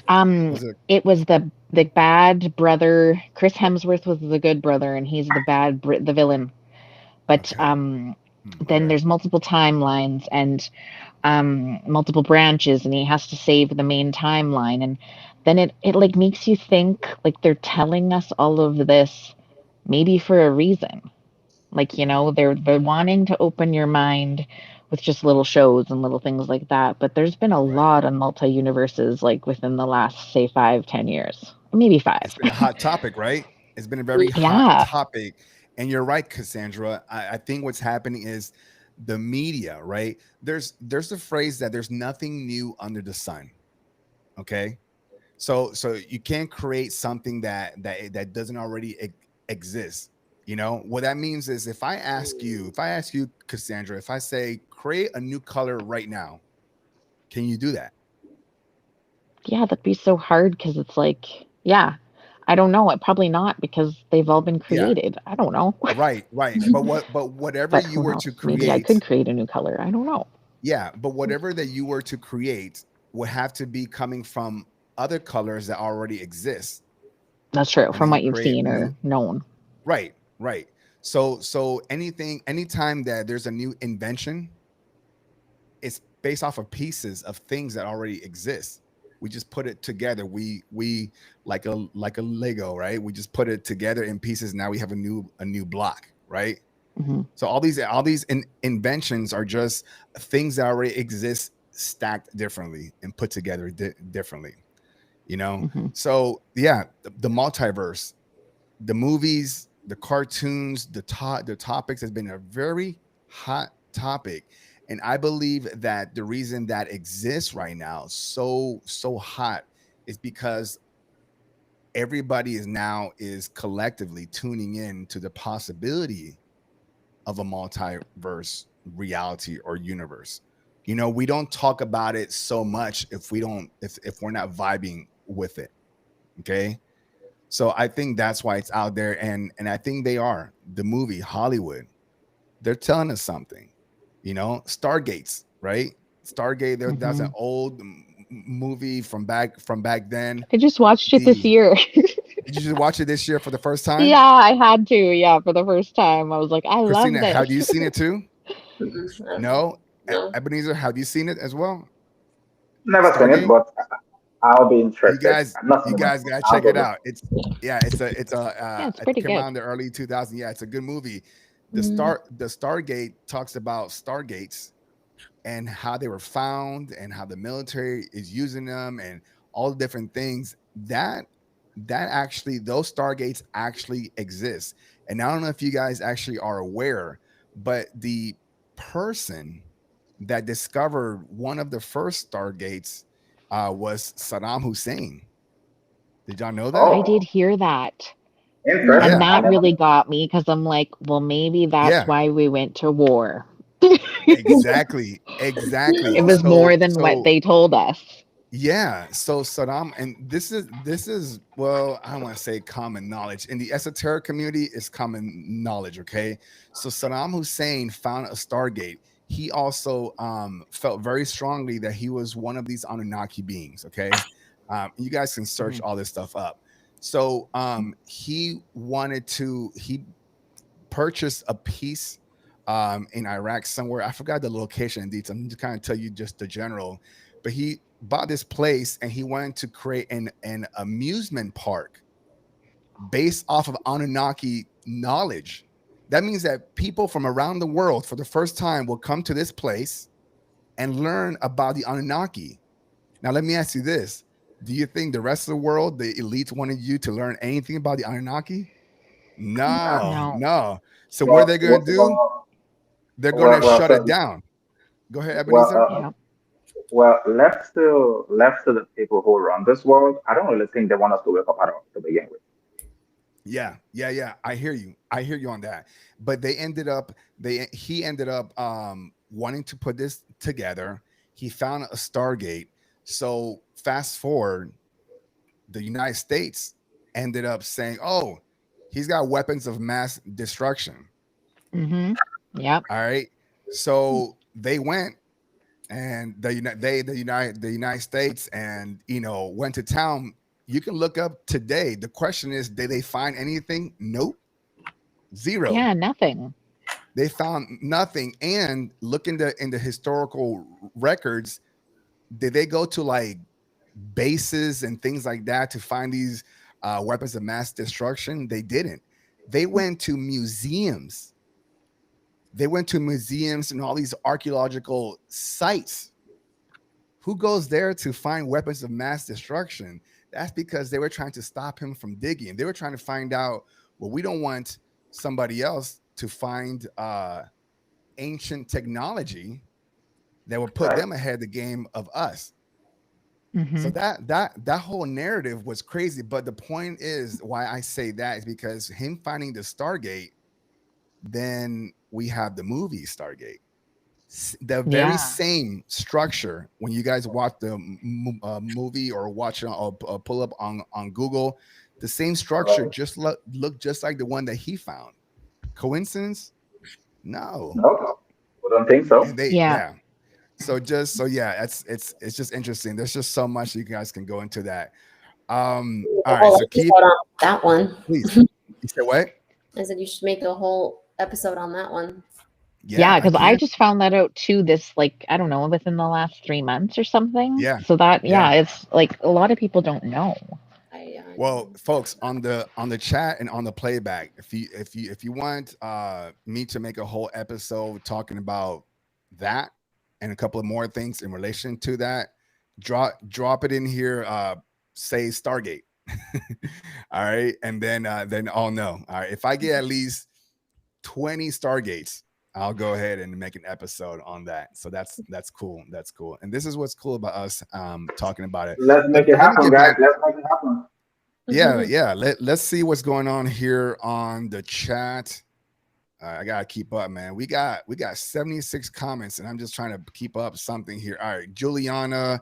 Um, Was it it was the bad brother. Chris Hemsworth was the good brother, and he's the villain. But okay? then Okay. there's multiple timelines and multiple branches, and he has to save the main timeline. And then it like makes you think like they're telling us all of this maybe for a reason. Like, they're wanting to open your mind with just little shows and little things like that. But there's been a Right. lot of multi universes like within the last, say, 5, 10 years, maybe It's five. been a hot topic, right? It's been a very Mm. hot Yeah. topic. And you're right, Cassandra. I think what's happening is the media, right? There's a phrase that there's nothing new under the sun. Okay. So you can't create something that doesn't already exist. You know what that means is, if I ask you, Cassandra, if I say create a new color right now, can you do that? Yeah, that'd be so hard because it's like, yeah, I don't know. Probably not because they've all been Yeah. created. I don't know. Right. But whatever But you who were to knows? Maybe I create, could create a new color. I don't know. yeah, but whatever that you were to create would have to be coming from other colors that already exist. That's true And then from you what you've create seen new, or known. right. So anytime that there's a new invention, it's based off of pieces of things that already exist. We just put it together. We like a Lego, right? We just put it together in pieces. Now we have a new block, right? Hmm. So all these inventions are just things that already exist stacked differently and put together differently. You know. Hmm. So yeah, the multiverse, the movies, the cartoons, the topics has been a very hot topic. And I believe that the reason that exists right now so hot is because everybody is collectively tuning in to the possibility of a multiverse reality or universe. You know, we don't talk about it so much if we're not vibing with it. Okay. So I think that's why it's out there, and I think the movie Hollywood, they're telling us something. You know, Stargates, right? Stargate, that's Hmm. an old movie from back then. I just watched it this The year. Did you just watch it this year for the first Yeah, time? I had to. Yeah, for the first time, I was like, I love Christina, this. have you seen it too? Mm-mm, I don't think. No. No. Ebenezer, have you seen it as well? Never seen it, Stargate? but I'll be You interested. guys, I've not you seen it guys myself. gotta I'll check go it look. out. Yeah, it's It pretty came out good. in the early 2000s. Yeah, it's a good movie. Mm. The Stargate talks about Stargates and how they were found and how the military is using them and all the different things that actually those Stargates actually exist. And I don't know if you guys actually are aware, but the person that discovered one of the first Stargates was Saddam Hussein. Did y'all know that? I did Oh, hear that. interesting. And Yeah, I that never really knew. got me because I'm like, well, maybe that's yeah, why we went to war. exactly, It exactly. was more than what they told us. Yeah, so Saddam, and this is well, I don't want to say common knowledge. In the esoteric community, it's common knowledge, okay? So Saddam Hussein found a Stargate. He also felt very strongly that he was one of these Anunnaki beings, okay? You guys can search Mhm. all this stuff up. So he purchased a piece in Iraq somewhere. I forgot the location and details. I'm just kind of tell you just the general, but he bought this place and he wanted to create an amusement park based off of Anunnaki knowledge. That means that people from around the world for the first time will come to this place and learn about the Anunnaki. Now, let me ask you this. Do you think the rest of the world, the elites, wanted you to learn anything about the Anunnaki? No, No. no. So what are Well, they going to do? They're going to shut it sorry. down. Go ahead, Well, Ebenezer. Yeah. left to the people who run this world, I don't really think they want us to wake up at all to begin with. Yeah, yeah, yeah. I hear you. I hear you on that. But he ended up wanting to put this together. He found a Stargate. So fast forward, the United States ended up saying, "Oh, he's got weapons of mass destruction." Mm-hmm. Yep. All right. So they went and the United States and went to town. You can look up today. The question is, did they find anything? Nope. Zero. Yeah, nothing. They found nothing. And look in the historical records, did they go to like bases and things like that to find these weapons of mass destruction? They didn't. They went to museums. They went to museums and all these archaeological sites. Who goes there to find weapons of mass destruction? That's because they were trying to stop him from digging. They were trying to find out, well, we don't want somebody else to find ancient technology that would put Right. them ahead of the game of us. Mm-hmm. So that whole narrative was crazy. But the point is why I say that is because him finding the Stargate, then we have the movie Stargate. The very Yeah. same structure when you guys watch the movie or watch it or pull up on Google, the same structure Right. just look just like the one that he found. Coincidence? No. No, we don't think so. And they Yeah. yeah. So yeah, it's just interesting. There's just so much you guys can go into that. All A right, whole so keep episode on that one. please. You said what? I said you should make a whole episode on that one. Yeah, Yeah, I because I can. just found that out too this, like, I don't know, within the last 3 months or something. Yeah, So that, yeah. it's like a lot of people don't know. Well, folks, on the chat and on the playback, if you want me to make a whole episode talking about that and a couple of more things in relation to that, drop it in here. Say Stargate. All right, and then I'll know. All right, if I get at least 20 Stargates, I'll go ahead and make an episode on that. So that's cool. That's cool. And this is what's cool about us talking about it. Let's make it But let me happen, get guys. back. Let's make it happen. Yeah. Let's see what's going on here on the chat. I gotta keep up, man. We got 76 comments, and I'm just trying to keep up something here. All right, Juliana.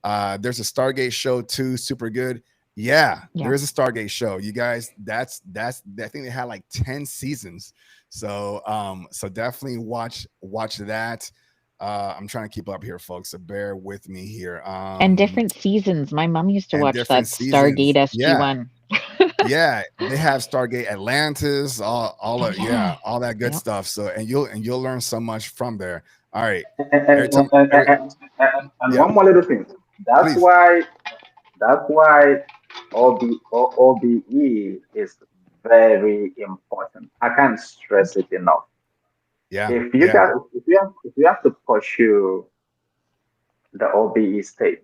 There's a Stargate show too, super good. Yeah, Yeah. there is a Stargate show. You guys, that's I think they had like 10 seasons. So so definitely watch that. I'm trying to keep up here, folks. So bear with me here. And different seasons. My mom used to And watch different that Stargate seasons. Yeah. SG1. Yeah, they have Stargate Atlantis, all Oh, of yeah. all that good Yep. stuff. So and you'll learn so much from there. All right. And, Every time, and yeah, one more little thing. That's please. why that's why OBE is very important. I can't stress it enough. Yeah, If you yeah, got if you have to pursue the OBE state,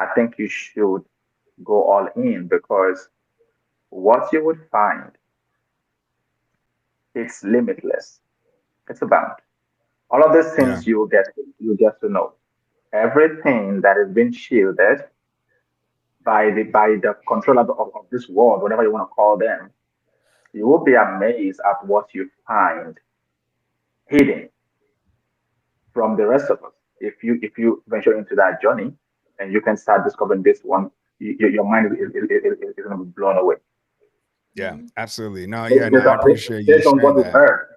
I think you should go all in because what you would find it's limitless. It's abound. All of these yeah, things you get to know. Everything that has been shielded by the controller of this world, whatever you want to call them, you will be amazed at what you find hidden from the rest of us. If you venture into that journey and you can start discovering this one, your mind is going to be blown away yeah. Mhm. Absolutely. No, yeah, no. based I on, appreciate you based on sharing what you've that. heard.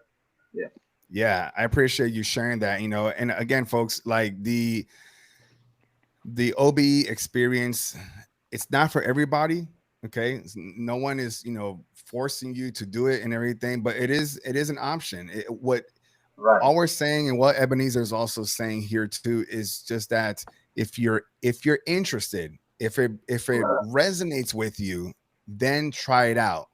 Yeah, Yeah, I appreciate you sharing that. And again, folks, like the OBE experience, it's not for everybody. Okay, no one is forcing you to do it and everything, but it is an option. What right, all we're saying and what Ebenezer is also saying here too is just that if you're interested, if it right, resonates with you, then try it out.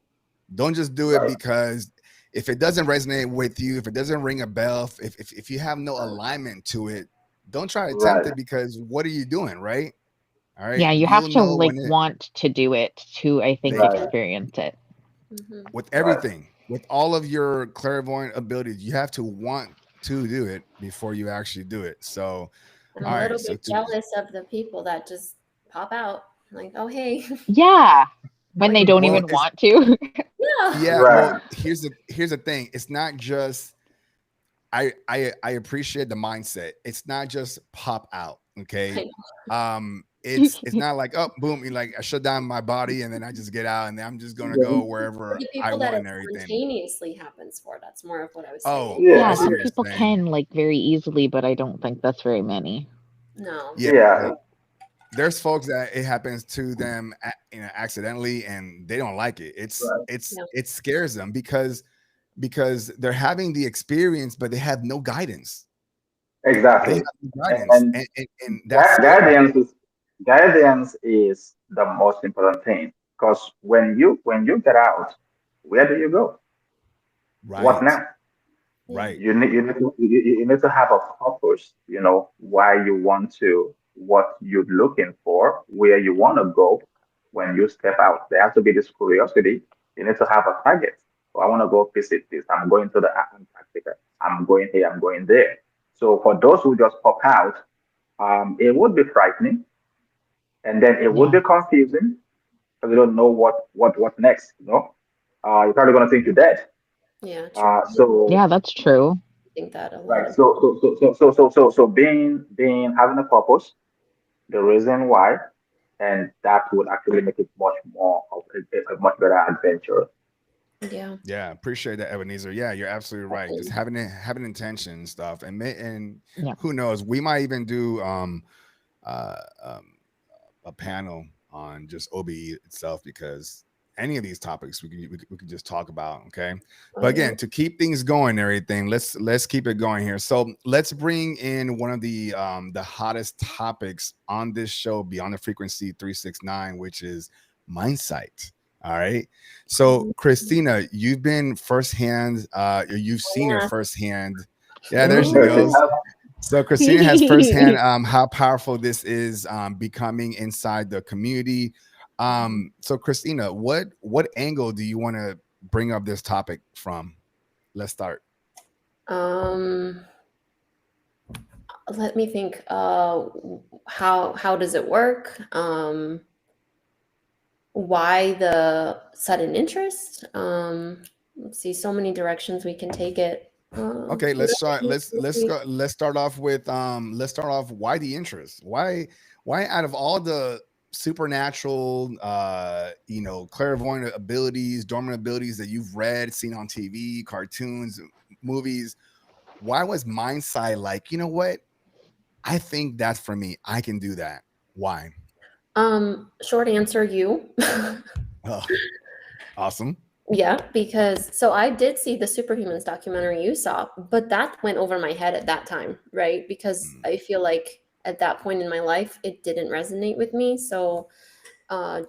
Don't just do it right, because if it doesn't resonate with you, if it doesn't ring a bell, if you have no right, alignment to it, don't try to attempt right, it because what are you doing, right? All right, Yeah, you have you'll to know like when it. want to do it to, I think, Thank you. right, experience it. Mhm. With right. everything, with all of your clairvoyant abilities, you have to want to do it before you actually do it. So, I'm all a right. little So bit to jealous of the people that just pop out like, oh hey, Yeah, when like they don't well, even it's want to. yeah. yeah. Well, Right, here's the thing. It's not just I appreciate the mindset. It's not just pop out. Okay. I know. It's not like, oh boom, like I shut down my body and then I just get out and then I'm just gonna go For wherever the I people that want it and everything. spontaneously happens for, that's more of what I was Oh, saying. oh, I Yeah, see yeah, some what people you're saying. can like very easily, but I don't think that's very many. No. Yeah, yeah, there's folks that it happens to them accidentally and they don't like it. it's right, it's Yeah. it scares them because they're having the experience but they have no guidance. They have exactly. no And, guidance and and that's scary. guidance is the most important thing because when you get out, where do you go? What Right, now? Yeah. right. You need to have a purpose. You know why you want to, what you're looking for, where you want to go. When you step out, there has to be this curiosity. You need to have a target. So I want to go visit this. I'm going to the Antarctica. I'm going here. I'm going there. So for those who just pop out, it would be frightening, and then it would Yeah. be confusing because you don't know what next. You're probably gonna think you're dead. Yeah, true. So Yeah, that's true. I think that a lot right. of So being having a purpose, the reason why, and that would actually make it much more of a much better adventure. yeah. Yeah, appreciate that, Ebenezer. Yeah, you're absolutely right. Just Definitely. having intention and stuff, and Yeah. who knows, we might even do uh, um, a panel on just OBE itself because any of these topics we could just talk about. Okay, Oh but yeah. again, to keep things going and everything, let's keep it going here. So let's bring in one of the hottest topics on this show, Beyond the Frequency 369, which is Mindsight. All right. So Mhm. Kristina, you've been firsthand, you've Oh, seen it yeah. firsthand. Yeah, there she Yes, it goes. Mhm. has. So Christina has firsthand how powerful this is becoming inside the community. So Christina, what angle do you want to bring up this topic from? Let's start. Um, Let me think. How does it work? Why the sudden interest? Let's see, so many directions we can take it. Okay, let's start. Let's See. go. Let's start off. Why the interest? Why out of all the supernatural, clairvoyant abilities, dormant abilities that you've read, seen on TV, cartoons, movies, why was Mindsight like? You know what? I think that's for me. I can do that. Why? Short answer, you. Oh, awesome. Yeah, because so I did see the Superhumans documentary you saw, but that went over my head at that time, right? Because Mm. I feel like at that point in my life, it didn't resonate with me. So uh,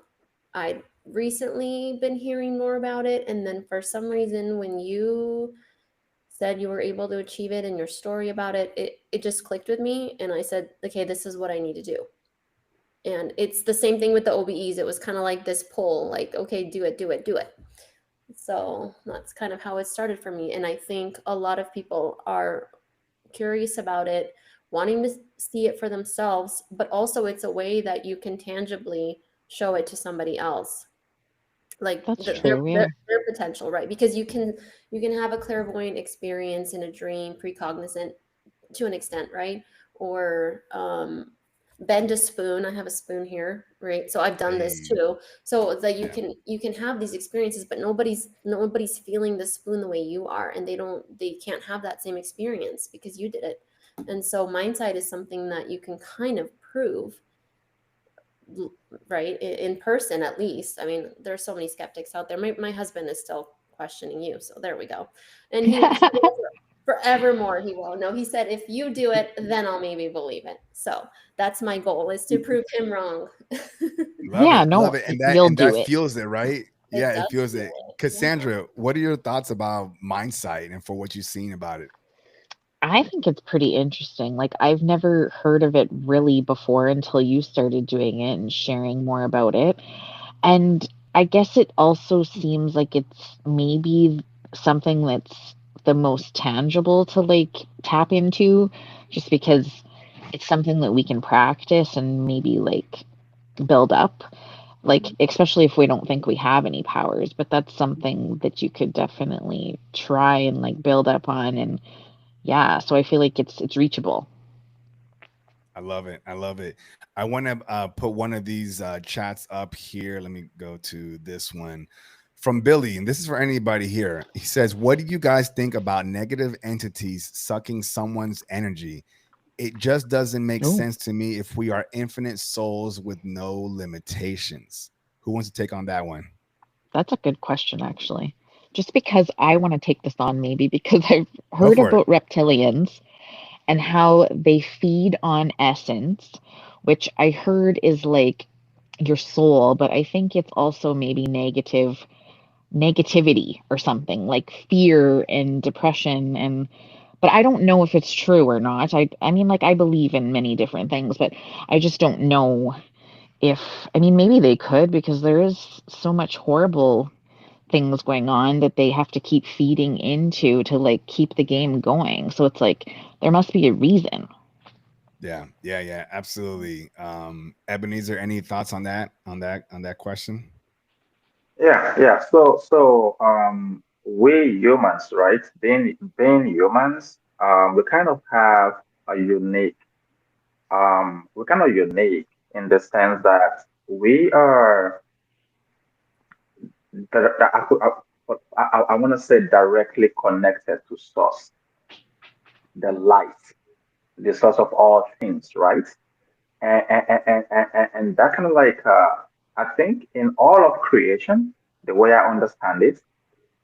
I'd recently been hearing more about it. And then for some reason, when you said you were able to achieve it and your story about it, it just clicked with me. And I said, okay, this is what I need to do. And it's the same thing with the OBEs. It was kind of like this pull, like, okay, do it, do it, do it. So that's kind of how it started for me. And I think a lot of people are curious about it, wanting to see it for themselves, but also it's a way that you can tangibly show it to somebody else. Like That's true, yeah. their potential, right? Because you can have a clairvoyant experience in a dream, precognizant to an extent, right? Or bend a spoon. I have a spoon here, right? So I've done this Hey, too. So it's like you yeah. can have these experiences, but nobody's feeling the spoon the way you are, and they can't have that same experience because you did it. And so Mindsight is something that you can kind of prove, right, in person at least. I mean, there's so many skeptics out there. My husband is still questioning you, so there we go. And he will forevermore. He will. No, he said, if you do it, then I'll maybe believe it. So that's my goal, is to prove him wrong. Love Yeah, it. no, Love it. you'll And do that it. feels it, right? It Yeah, it does feels feel it. it. Yeah. Cassandra, what are your thoughts about Mindsight and for what you've seen about it? I think it's pretty interesting. Like, I've never heard of it really before until you started doing it and sharing more about it. And I guess it also seems like it's maybe something that's the most tangible to like tap into, just because it's something that we can practice and maybe like build up. Like, especially if we don't think we have any powers, but that's something that you could definitely try and like build up on. And yeah, so I feel like it's reachable. I love it. I love it. I want to put one of these chats up here. Let me go to this one from Billy. And this is for anybody here. He says, what do you guys think about negative entities sucking someone's energy? It just doesn't make Oh, sense to me if we are infinite souls with no limitations. Who wants to take on that one? that's a good question, actually. Just because I want to take this on, maybe because I've Go heard for it. about reptilians and how they feed on essence, which I heard is like your soul, but I think it's also maybe negativity or something like fear and depression. And but I don't know if it's true or not. I mean, like, I believe in many different things, but I just don't know if, I mean, maybe they could, because there is so much horrible things going on that they have to keep feeding into to like keep the game going. So it's like there must be a reason. Yeah, yeah, yeah, absolutely. Ebenezer, any thoughts on that? On that question? Yeah, yeah. So we humans, right? Being humans, we kind of have a unique, we're kind of unique in the sense that we are, I want to say directly connected to source, the light, the source of all things, right? And that kind of like, I think in all of creation, the way I understand it,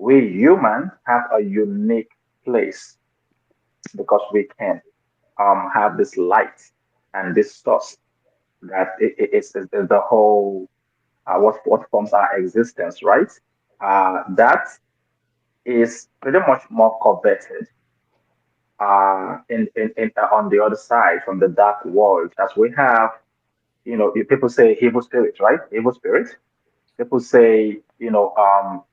we humans have a unique place because we can have this light and this source that is the whole what forms our existence, right? That is pretty much more coveted in on the other side from the dark world, as we have, people say evil spirit, right? Evil spirit. People say,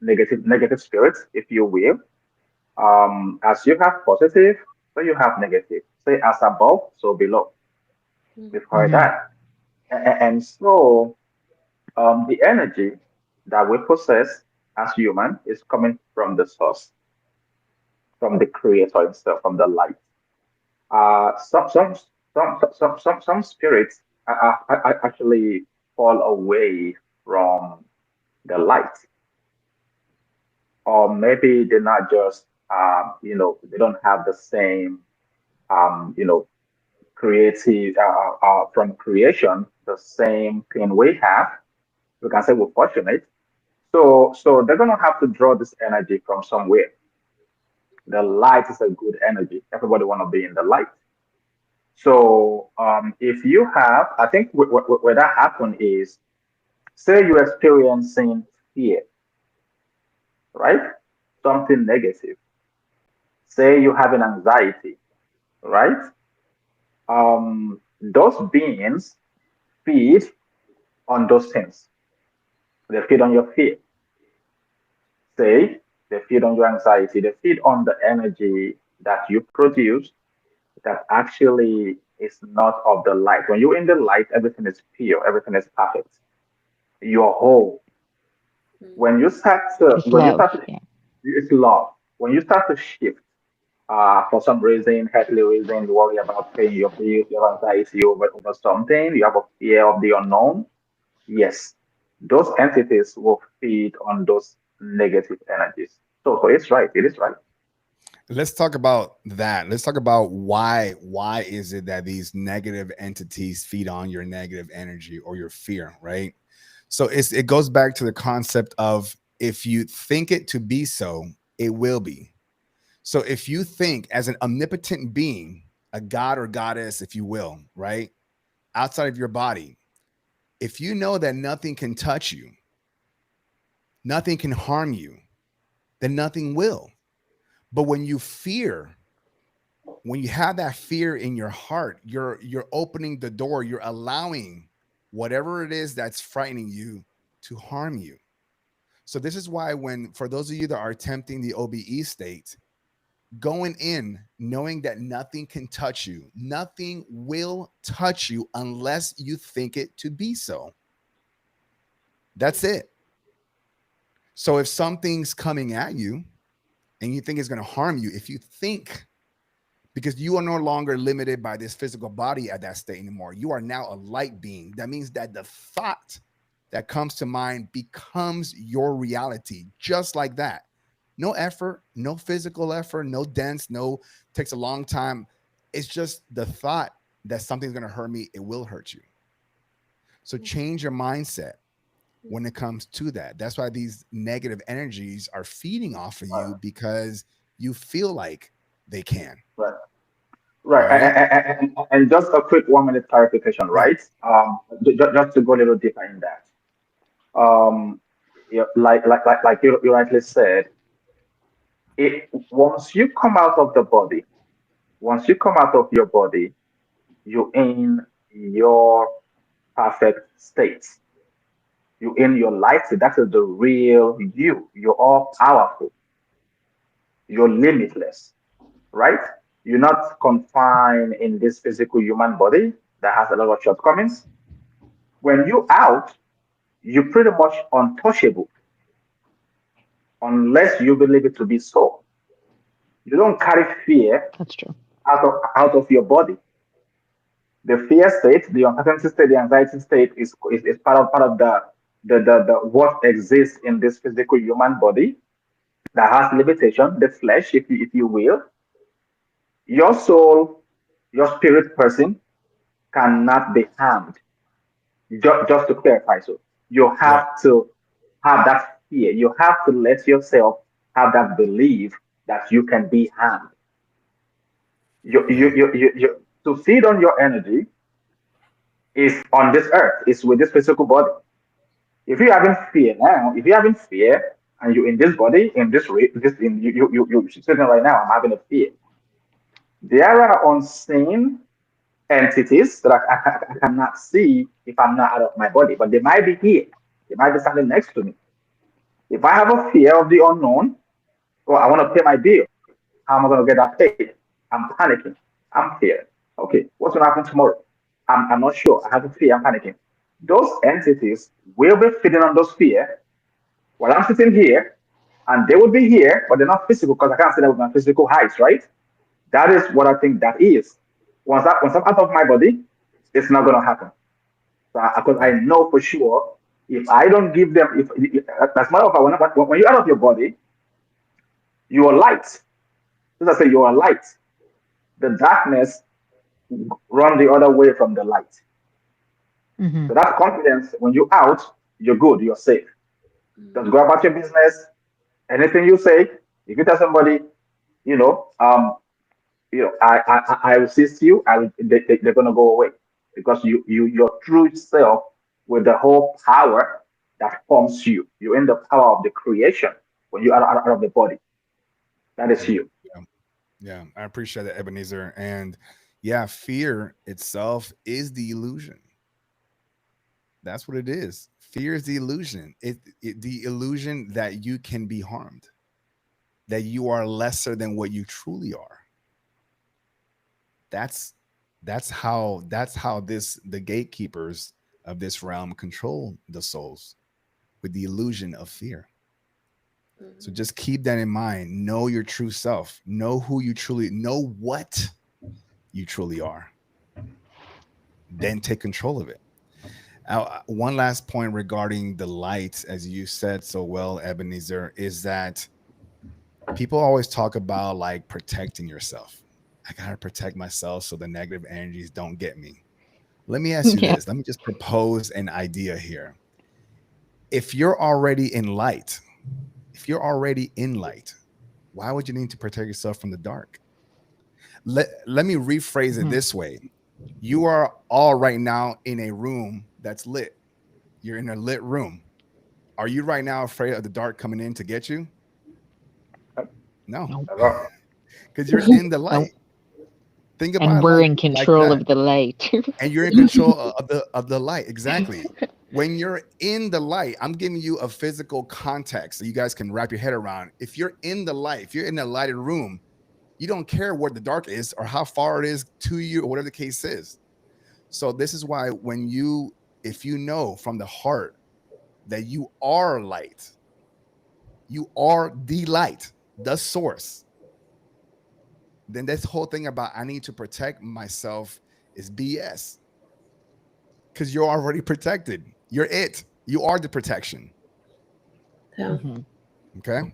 negative spirits, if you will. As you have positive, so you have negative. Say as above, so below. We've heard Hmm. that. And so the energy that we possess as human is coming from the source, from the creator himself, from the light. Some spirits actually fall away from the light, or maybe they're not just, they don't have the same, creative, from creation, the same thing we have. We can say we're fortunate. So they're gonna have to draw this energy from somewhere. The light is a good energy. Everybody wanna be in the light. So if you have, I think where that happen is, say you're experiencing fear, right? Something negative. Say you have an anxiety, right? Those beings feed on those things. They feed on your fear. Say they feed on your anxiety. They feed on the energy that you produce that actually is not of the light. When you're in the light, everything is pure, everything is perfect. You're whole. When you start to, It's when you love. start to, Yeah. it's love. When you start to shift, for some reason, earthly reason, you worry about paying your bills, you have anxiety over something, you have a fear of the unknown. Yes, those entities will feed on those negative energies. So it's right. It is right. Let's talk about that. Let's talk about why is it that these negative entities feed on your negative energy or your fear, right? So it goes back to the concept of, if you think it to be so, it will be. So if you think as an omnipotent being, a god or goddess, if you will, right, outside of your body, if you know that nothing can touch you, nothing can harm you, then nothing will. But when you fear, when you have that fear in your heart, you're opening the door, you're allowing whatever it is that's frightening you to harm you. So this is why, when, for those of you that are attempting the OBE state, going in knowing that nothing can touch you, nothing will touch you unless you think it to be so. That's it. So if something's coming at you and you think it's going to harm you, if you think, because you are no longer limited by this physical body at that state anymore, you are now a light being. That means that the thought that comes to mind becomes your reality, just like that. No effort, no physical effort, no dance, no takes a long time. It's just the thought that something's going to hurt me, it will hurt you. So change your mindset when it comes to that. That's why these negative energies are feeding off of Right. you, because you feel like they can. Right. All Right. right. And just a quick 1 minute clarification, Yeah. right? Just to go a little deeper in that. Um, yeah, like you rightly said, once you come out of the body, once you come out of your body, you're in your perfect state. You're in your light state. That is the real you. You're all powerful. You're limitless, right? You're not confined in this physical human body that has a lot of shortcomings. When you're out, you're pretty much untouchable unless you believe it to be so. You don't carry fear That's true. out of your body. The fear state, the uncertainty state, the anxiety state is part of the what exists in this physical human body that has limitation, the flesh, if you will. Your soul, your spirit person cannot be harmed. Just to clarify, so you Yeah. have to have that fear. You have to let yourself have that belief that you can be harmed. Yeah. To feed on your energy is on this earth, is with this physical body. If you having fear now, if you having fear and you're in this body, in this in you sitting right now, I'm having a fear. There are unseen entities that I cannot see if I'm not out of my body, but they might be here. They might be standing next to me. If I have a fear of the unknown, or I want to pay my bill, how am I going to get that paid? I'm panicking. I'm scared. Okay, what's going to happen tomorrow? I'm not sure. I have a fear. I'm panicking. Those entities will be feeding on those fear while I'm sitting here, and they would be here, but they're not physical because I can't see them with my physical eyes, right? That is what I think that is. Once I'm out of my body, it's not going to happen. So because I Yeah. know for sure, if I don't give them, if that's matter of fact, when you're out of your body, you are light. As I say, you are light. The darkness run the other way from the light. Hmm. So that confidence, when you're out, you're good, you're safe. Just go about your business. Anything you say, if you tell somebody, you know, I resist you, they're gonna go away because your true self with the whole power that forms you. You're in the power of the creation when you are out of the body. That is Mm, you. yeah, yeah, I appreciate that, Ebenezer. And yeah, fear itself is the illusion. That's what it is. Fear is the illusion. The illusion that you can be harmed, that you are lesser than what you truly are. That's that's how this the gatekeepers of this realm control the souls with the illusion of fear. So Mhm. just keep that in mind. Know your true self. Know who you truly know what you truly are. Then take control of it. Now, one last point regarding the light, as you said so well, Ebenezer, is that people always talk about like protecting yourself. I gotta protect myself so the negative energies don't get me. Let me ask you Yeah. this. Let me just propose an idea here. If you're already in light, if you're already in light, why would you need to protect yourself from the dark? Let me rephrase it Mhm. this way. You are all right now in a room that's lit. You're in a lit room. Are you right now afraid of the dark coming in to get you? No, Nope. Hello. because you're in the Nope. light. Think And about it we're like in like control that. of the light. And you're in control of the light. Exactly. When you're in the light, I'm giving you a physical context so you guys can wrap your head around. If you're in the light, if you're in a lighted room, you don't care where the dark is or how far it is to you or whatever the case is. So this is why when you if you know from the heart that you are light, you are the light, the source, then this whole thing about I need to protect myself is BS because you're already protected. You're it. You are the protection. Yeah. Hmm. Okay.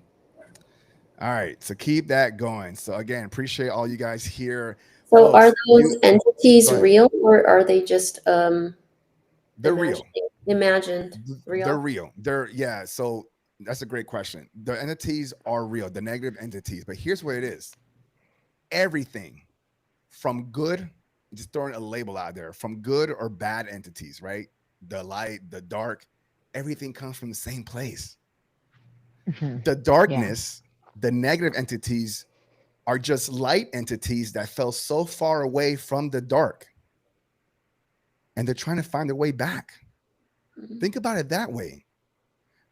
All right. So keep that going. So again, appreciate all you guys here. So are Folks, those you entities go ahead. real or are they just They're real. imagining imagined They're real? real. They're yeah. So that's a great question. The entities are real, the negative entities. But here's what it is. Everything from good, just throwing a label out there, from good or bad entities, right? The light, the dark, everything comes from the same place. Hmm. The Yeah. darkness, the negative entities are just light entities that fell so far away from the dark and they're trying to find their way back. Mhm. Think about it that way.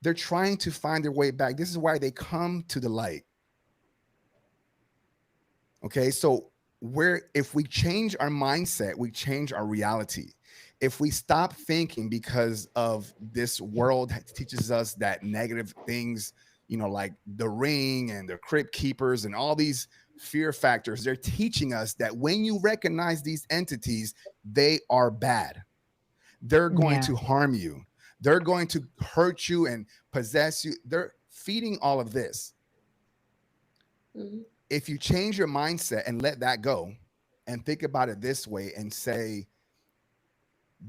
They're trying to find their way back. This is why they come to the light. Okay. So, where if we change our mindset, we change our reality. If we stop thinking because of this world teaches us that negative things, like the ring and the crypt keepers and all these fear factors, they're teaching us that when you recognize these entities, they are bad. They're going Yeah. to harm you. They're going to hurt you and possess you. They're feeding all of this. Mhm. If you change your mindset and let that go and think about it this way and say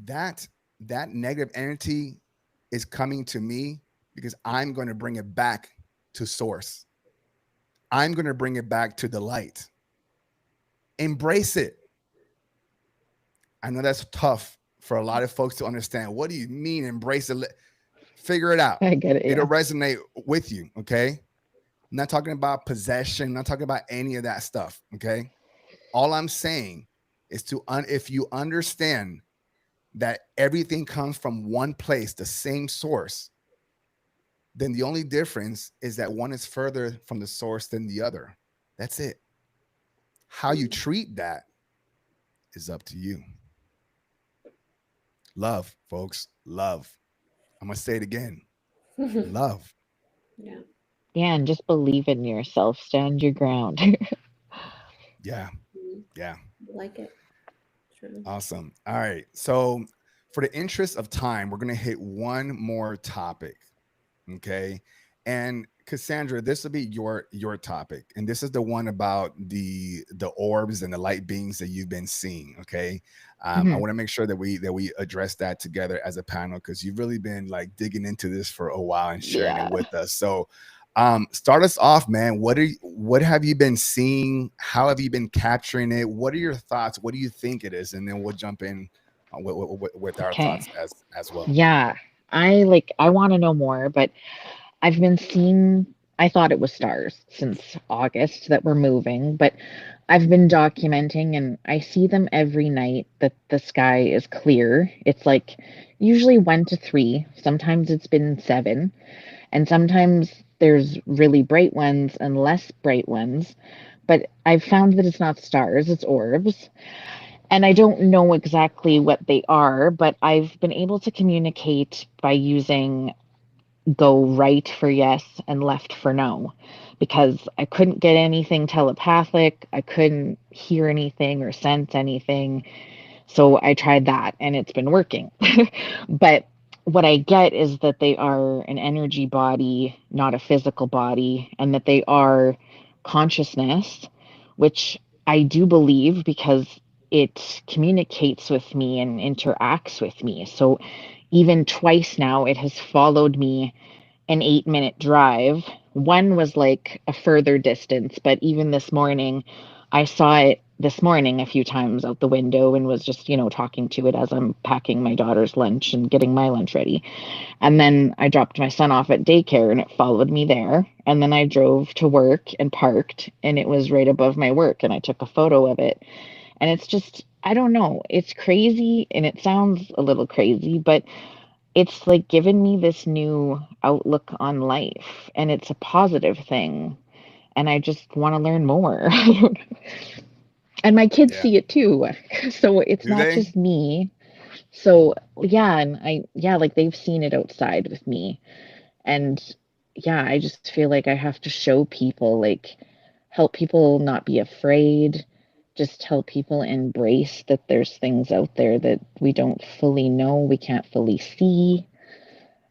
that that negative energy is coming to me because I'm going to bring it back to source. I'm going to bring it back to the light. Embrace it. I know that's tough for a lot of folks to understand. What do you mean embrace it? Figure it out. I get it. It'll Yeah. resonate with you, okay? I'm not talking about possession, I'm not talking about any of that stuff, okay? All I'm saying is if you understand that everything comes from one place, the same source, then the only difference is that one is further from the source than the other. That's it. How you treat that is up to you. Love, folks, love. I'm going to say it again. Mhm. Love. Yeah. Yeah. And just believe in yourself. Stand your ground. Yeah. Mhm. Yeah. I like it. True. Awesome. All right. So, for the interest of time, we're going to hit one more topic. Okay. And Cassandra, this will be your topic, and this is the one about the orbs and the light beings that you've been seeing. Okay, I Mhm. want to make sure that we address that together as a panel, because you've really been like digging into this for a while and sharing it Yeah. with us. So, start us off, man. What have you been seeing? How have you been capturing it? What are your thoughts? What do you think it is? And then we'll jump in with our Okay. thoughts as well. Yeah. I want to know more, but I've been seeing, I thought it was stars since August that were moving, but I've been documenting and I see them every night that the sky is clear. It's like usually 1 to 3. Sometimes it's been 7, and sometimes there's really bright ones and less bright ones. But I've found that it's not stars, it's orbs. And I don't know exactly what they are, but I've been able to communicate by using go right for yes and left for no, because I couldn't get anything telepathic. I couldn't hear anything or sense anything. So I tried that and it's been working. But what I get is that they are an energy body, not a physical body, and that they are consciousness, which I do believe because it communicates with me and interacts with me. So even twice now, it has followed me an 8-minute drive. One was like a further distance, but even this morning, I saw it this morning a few times out the window and was just, talking to it as I'm packing my daughter's lunch and getting my lunch ready. And then I dropped my son off at daycare and it followed me there. And then I drove to work and parked and it was right above my work and I took a photo of it. And it's just, I don't know, it's crazy and it sounds a little crazy, but it's like given me this new outlook on life and it's a positive thing and I just want to learn more. And my kids Yeah. see it too. So it's Do not they? just me. So yeah, and like they've seen it outside with me. And yeah, I just feel like I have to show people, like help people not be afraid, just help people embrace that there's things out there that we don't fully know, we can't fully see.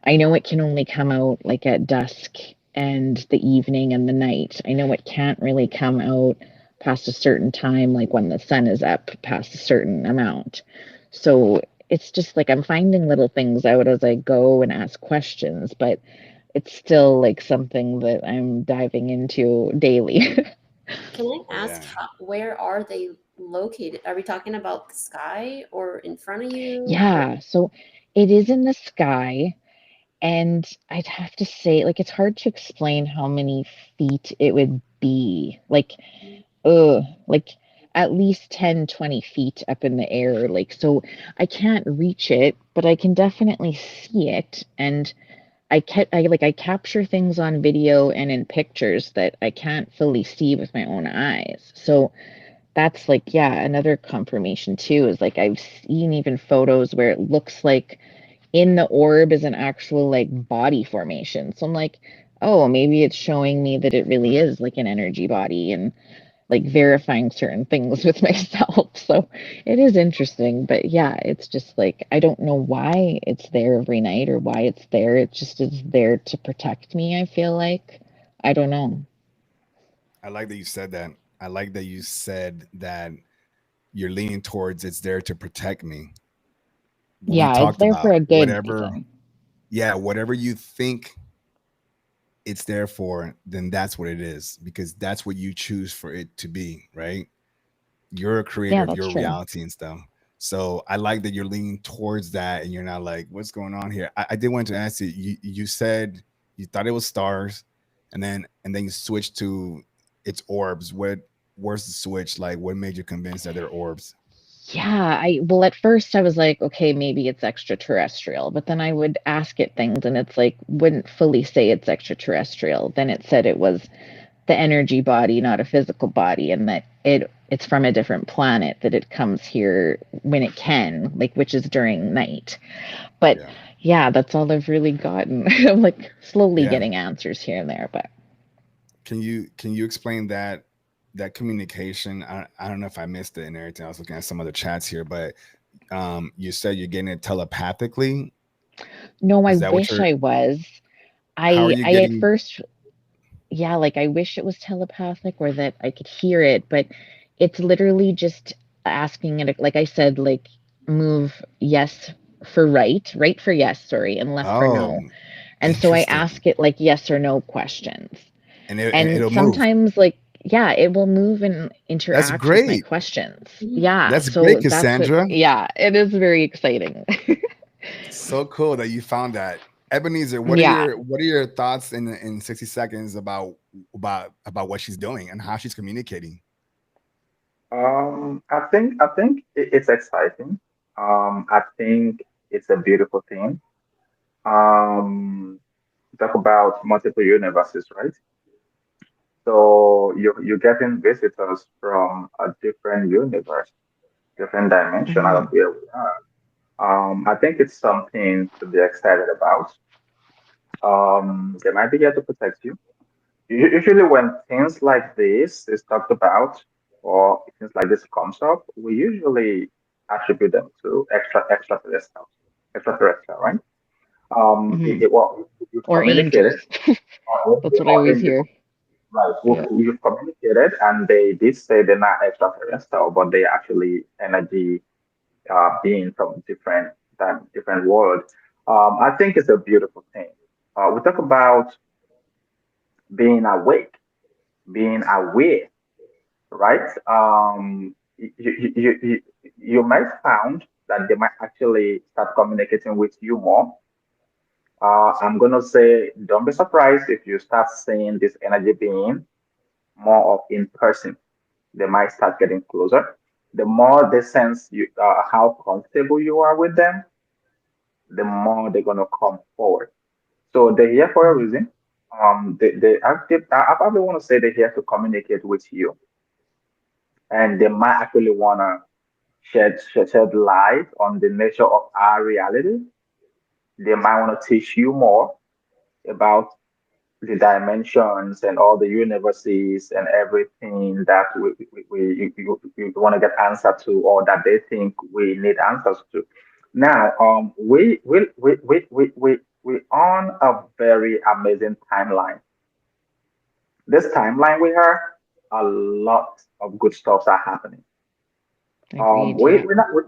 I know it can only come out like at dusk and the evening and the night. I know it can't really come out past a certain time, like when the sun is up past a certain amount. So it's just like I'm finding little things out as I go and ask questions, but it's still like something that I'm diving into daily. Can I ask Yeah. where are they located? Are we talking about the sky or in front of you? Yeah, so it is in the sky. And I'd have to say, like, it's hard to explain how many feet it would be. Like at least 10, 20 feet up in the air. Like, so I can't reach it, but I can definitely see it. And I capture things on video and in pictures that I can't fully see with my own eyes. So that's like, yeah, another confirmation too, is like I've seen even photos where it looks like in the orb is an actual like body formation. So I'm like, oh, maybe it's showing me that it really is like an energy body and like verifying certain things with myself. So it is interesting. But yeah, it's just like, I don't know why it's there every night or why it's there. It just is there to protect me, I feel like. I don't know. I like that you said that. I like that you said that you're leaning towards it's there to protect me. What we Yeah, it's talked there for about, a good whatever, reason. yeah, whatever you think it's there for, then that's what it is, because that's what you choose for it to be, right? You're a creator Yeah, of that's your true. reality and stuff. So I like that you're leaning towards that and you're not like, what's going on here? I did want to ask you, you said you thought it was stars and then you switched to it's orbs. Where's the switch? Like what made you convinced that they're orbs? Yeah, well, at first I was like, okay, maybe it's extraterrestrial, but then I would ask it things and it's like, wouldn't fully say it's extraterrestrial. Then it said it was the energy body, not a physical body, and that it's from a different planet, that it comes here when it can, like, which is during night. But Yeah. yeah, that's all I've really gotten. I'm like slowly Yeah. getting answers here and there, but Can you explain that communication? I don't know if I missed it and everything. I was looking at some other chats here, but you said you're getting it telepathically. no, I Is that what wish you're I was. How are I you I at getting? first, yeah, like I wish it was telepathic or that I could hear it, but it's literally just asking it, like I said, like move yes for right, right for yes, sorry, and left for Oh, no. And so I interesting. ask it like yes or no questions. And And it'll move. sometimes like yeah, it will move and That's interact with my great. questions. Mhm. Yeah, That's great, so that's what, Cassandra. yeah, it is very exciting. So cool that you found that. Ebenezer, Yeah. what are your thoughts in 60 seconds about what she's doing and how she's communicating? I think it's exciting. I think it's a beautiful thing. Talk about multiple universes, right? So you're getting visitors from a different universe, different dimension out Hmm. of where we are. I think it's something to be excited about. They might be here to protect you. Usually, when things like this is talked about, or things like this comes up, we usually attribute them to extraterrestrial, right? Hmm. Well, you've Or communicated, angels. That's what I or always angels, hear. right? Yeah. You've communicated, and they did say they're not extraterrestrial, but they actually energy being from different world. I think it's a beautiful thing. We talk about being awake, being aware, right? You might found that they might actually start communicating with you more. I'm gonna say, don't be surprised if you start seeing this energy being more of in person. They might start getting closer. The more they sense you, how comfortable you are with them, the more they're gonna come forward. So they're here for a Mhm. reason. I probably want to say they're here to communicate with you, and they might actually wanna shed light on the nature of our reality. They might want to teach you more about the dimensions and all the universes and everything that we want to get answer to, or that they think we need answers to. Now, we on a very amazing timeline. This timeline we have, a lot of good stuffs are happening. Agreed. Yeah.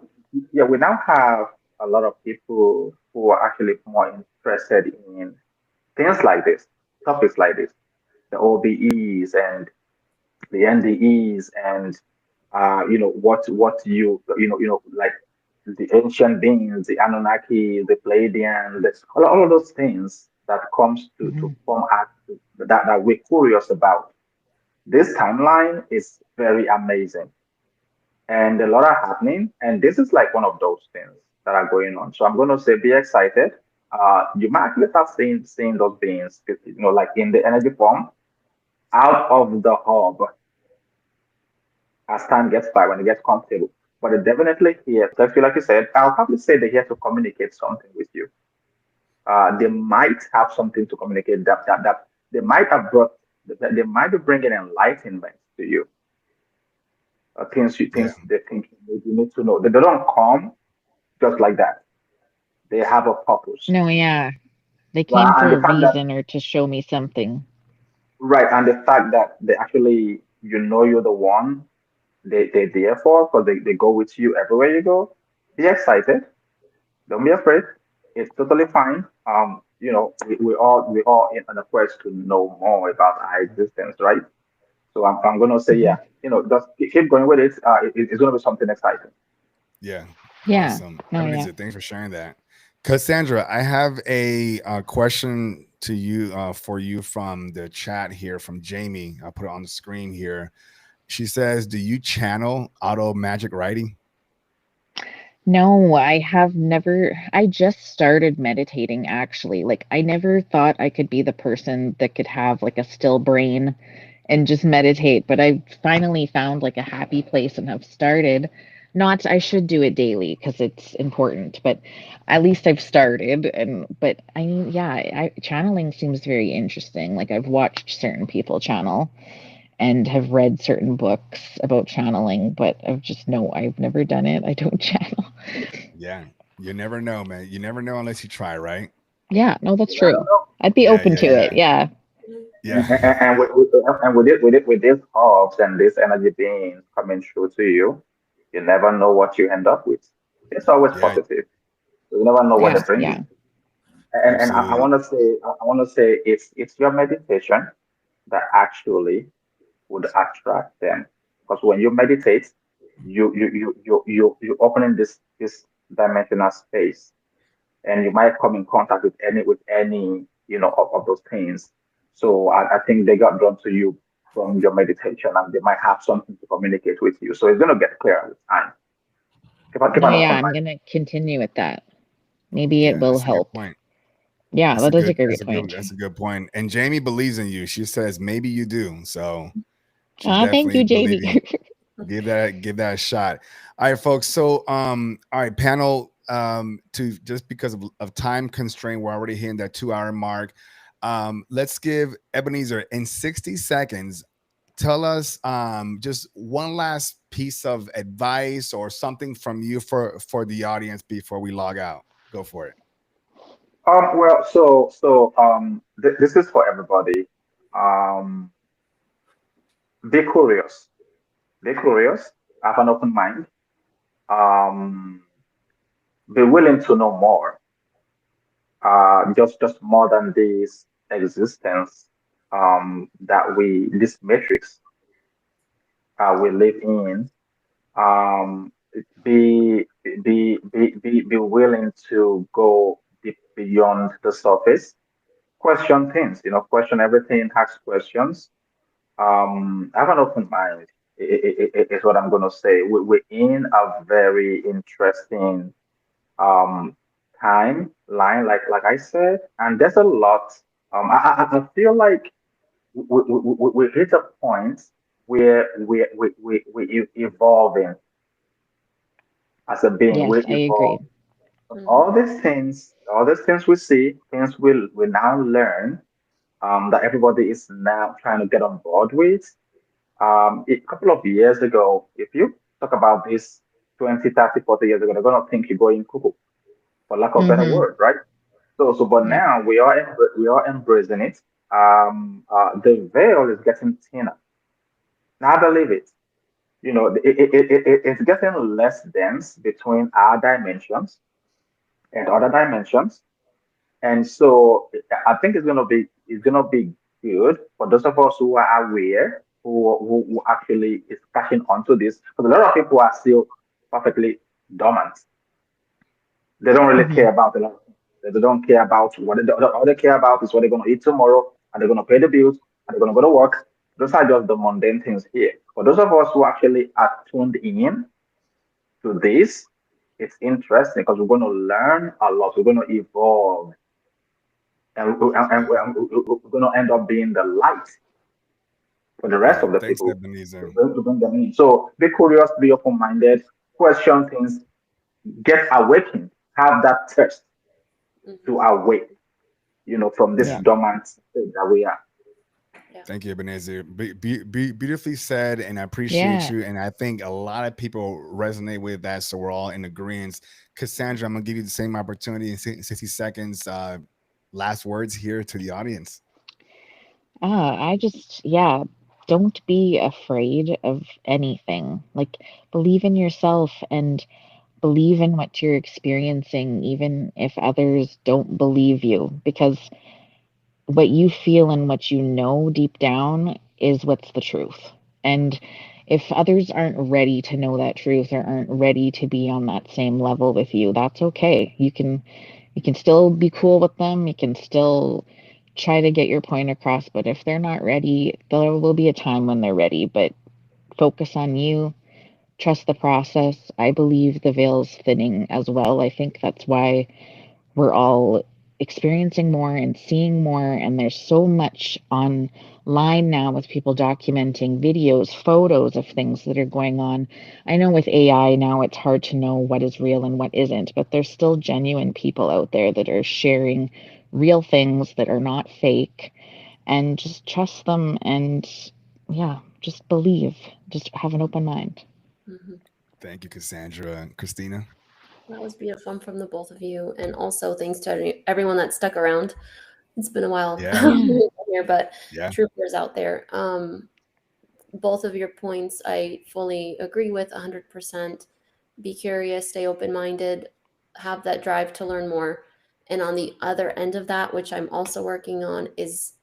Yeah, we now have a lot of people who are actually more interested in things like this, topics like this, the OBEs and the NDEs, and what like the ancient beings, the Anunnaki, the Pleiadians, all of those things that comes to Hmm. form art that we're curious about. This timeline is very amazing, and a lot are happening, and this is like one of those things that are going on. So I'm going to say be excited. You might actually start seeing those beings, like in the energy form out of the hub as time gets by, when it gets comfortable. But they're definitely here to protect you, like you said. I'll probably say they're here to communicate something with you. They might have something to communicate that they might have brought. That they might be bringing enlightenment to you. Yeah. Things they think you need to know. They don't come just like that. They have a purpose. No, yeah. They came Right, for and a the fact that reason or to show me something. right, and the fact that they actually you're the one they're there for, because they go with you everywhere you go. Be excited. Don't be afraid. It's totally fine. We all in on a quest to know more about our existence, right? So I'm gonna say, Hmm. yeah, just keep going with it. It's gonna be something exciting. Yeah. Yeah. Awesome. No, yeah. Ebenezer, thanks for sharing that. Cassandra, I have a, question to you, for you from the chat here from Jamie. I'll put it on the screen here. She says, do you channel auto magic writing? No, I have never. I just started meditating actually. Like, I never thought I could be the person that could have like a still brain and just meditate, but I finally found like a happy place and have started. Not, I should do it daily because it's important, but at least I've started. And, but I mean, yeah, channeling seems very interesting. Like, I've watched certain people channel and have read certain books about channeling, but I've never done it. I don't channel. Yeah. You never know, man. You never know unless you try, right? Yeah, no, that's You never true. know. I'd be open to it. Yeah. Yeah. With these orbs and these energy beings coming through to you, you never know what you end up with. It's always Yeah. positive. You never know what Yeah. they bring Yeah. you. And I Absolutely. want to say it's your meditation that actually would attract them. Because when you meditate, you opening this dimensional space, and you might come in contact with any of those things. So I think they got drawn to you from your meditation, and they might have something to communicate with you. So it's gonna get clearer with time. Keep No, an yeah, open I'm mind. gonna continue with that. Maybe it Yeah, will that's a good help. point. Yeah, that is a good point. That's a good point. And Jamie believes in you. She says maybe you do. So she's Thank definitely you, Jamie. believing. Give that a shot. All right, folks. So all right, panel, to just because of time constraint, we're already hitting that 2-hour mark. Let's give Ebenezer in 60 seconds. Tell us just one last piece of advice or something from you for the audience before we log out. Go for it. Well, this is for everybody. Um, be curious. Be curious. Have an open mind. Um, be willing to know more. Just more than this existence. This matrix we live in. Um, be willing to go deep beyond the surface. Question things. Question everything. Ask questions. Have an open mind. Is what I'm going to say. We're in a very interesting um timeline, like I said, and there's a lot. I feel like we hit a point where we evolving as a being. Yes, We're I agree. evolving. Mhm. All these things we see, things we now learn. That everybody is now trying to get on board with. A couple of years ago, if you talk about this 20, 30, 40 years ago, they're going to think you're going cuckoo, for lack of better Mm-hmm. word, right? But Yeah. now we are embracing it. The veil is getting thinner. Now believe it. It's getting less dense between our dimensions and other dimensions. And so I think it's gonna be good for those of us who are aware, who actually is catching on to this. Because a lot of people are still perfectly dormant. They don't really Mm-hmm. care about a lot of things. They don't care about all they care about is what they're gonna eat tomorrow, and they're gonna pay the bills, and they're gonna go to work. Those are just the mundane things here. For those of us who actually are tuned in to this, it's interesting because we're going to learn a lot. We're going to evolve, we're going to end up being the light for the rest Yeah. of the Thanks, people Ebenezer. to bring them in. So be curious, be open minded, question things, get awakened, have that thirst to Mhm. awake, from this Yeah. dormant state that we are. Yeah. Thank you, Ebenezer. Beautifully said, and I appreciate Yeah. you. And I think a lot of people resonate with that, so we're all in agreement. Cassandra, I'm gonna give you the same opportunity in 60 seconds. Last words here to the audience. I just, yeah, don't be afraid of anything. Like, believe in yourself and believe in what you're experiencing, even if others don't believe you, because what you feel and what you know deep down is what's the truth. And if others aren't ready to know that truth or aren't ready to be on that same level with you, that's okay. You can still be cool with them. You can still try to get your point across, but if they're not ready, there will be a time when they're ready. But focus on you, trust the process. I believe the veil's thinning as well. I think that's why we're all experiencing more and seeing more, and there's so much online now with people documenting videos, photos of things that are going on. I know with AI now it's hard to know what is real and what isn't, but there's still genuine people out there that are sharing real things that are not fake, and just trust them. And yeah, just believe, just have an open mind. Mhm. Thank you, Cassandra and Christina. That was beautiful from the both of you, and also thanks to everyone that stuck around. It's been a while Yeah. here, but Yeah. troopers out there. Both of your points I fully agree with 100%. Be curious, stay open-minded, have that drive to learn more. And on the other end of that, which I'm also working on, is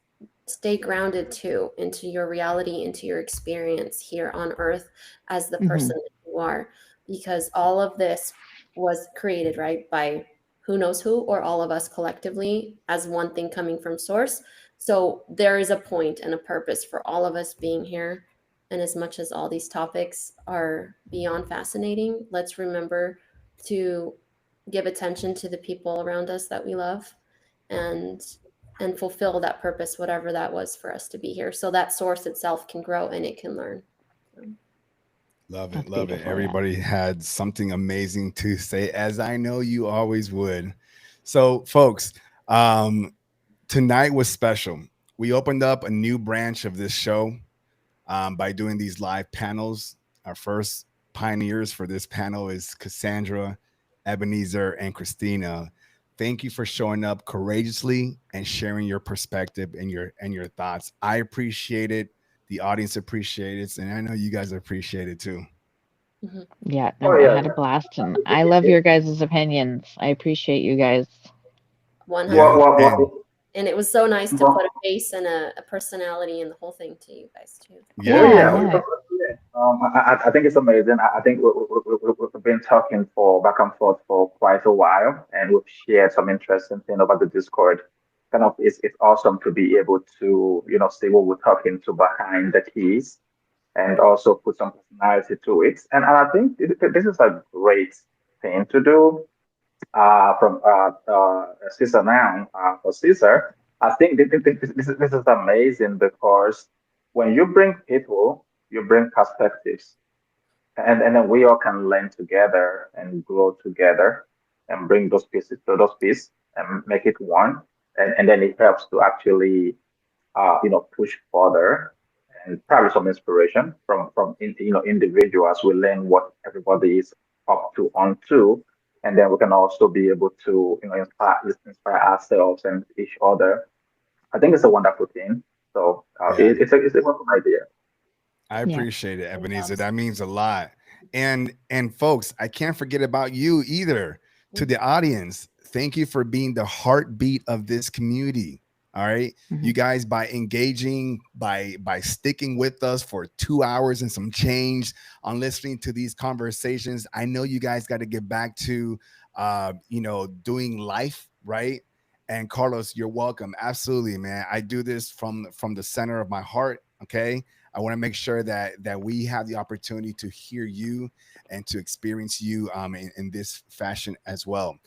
stay grounded too into your reality, into your experience here on earth as the person that you are, because all of this was created, right, by who knows who, or all of us collectively as one thing coming from source. So there is a point and a purpose for all of us being here. And as much as all these topics are beyond fascinating, let's remember to give attention to the people around us that we love, and fulfill that purpose, whatever that was for us to be here, so that source itself can grow and it can learn. Love it. That's Love it. beautiful. Yeah. Everybody had something amazing to say, as I know you always would. So, folks, tonight was special. We opened up a new branch of this show by doing these live panels. Our first pioneers for this panel is Cassandra, Ebenezer, and Kristina. Thank you for showing up courageously and sharing your perspective and your thoughts. I appreciate it. The audience appreciates it, and I know you guys appreciate it too. Mm-hmm. Yeah, Oh no, I yeah, had a blast, and I love your guys' opinions. I appreciate you guys. 100. Yeah, what, and And it was so nice to put what, a face and a personality in the whole thing to you guys too. oh yeah, Yeah, yeah, yeah. yeah. I think it's amazing. I think we've been talking for back and forth for quite a while, and we've shared some interesting thing about the Discord. Kind of, it's awesome to be able to see what we're talking to behind the keys, and also put some personality to it. And I think this is a great thing to do. From Caesar now for Caesar, I think this is amazing because when you bring people, you bring perspectives, and then we all can learn together and grow together and bring those pieces to those pieces and make it one, and then it helps to actually push further and probably some inspiration from individuals. We learn what everybody is up to onto, and then we can also be able to inspire ourselves and each other. I think it's a wonderful thing. So yeah. it's a wonderful idea. I Yeah. appreciate it, Ebenezer. That means a lot. And folks, I can't forget about you either. To the audience, thank you for being the heartbeat of this community. All right. You guys, by engaging, by sticking with us for 2 hours and some change on listening to these conversations, I know you guys got to get back to doing life, right? And Carlos, you're welcome. Absolutely, man. I do this from the center of my heart. Okay. I want to make sure that we have the opportunity to hear you and to experience you in this fashion as well.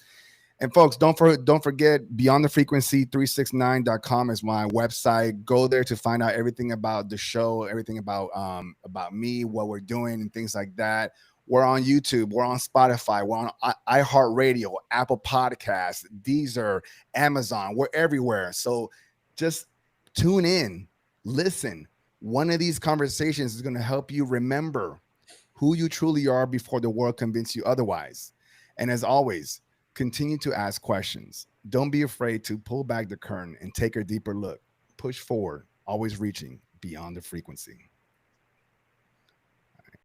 And folks, don't forget beyondthefrequency369.com is my website. Go there to find out everything about the show, everything about me, what we're doing, and things like that. We're on YouTube, we're on Spotify, we're on iHeartRadio, Apple Podcasts, Deezer, Amazon. We're everywhere. So just tune in, listen. One of these conversations is going to help you remember who you truly are before the world convinces you otherwise. And as always, continue to ask questions. Don't be afraid to pull back the curtain and take a deeper look. Push forward, always reaching beyond the frequency.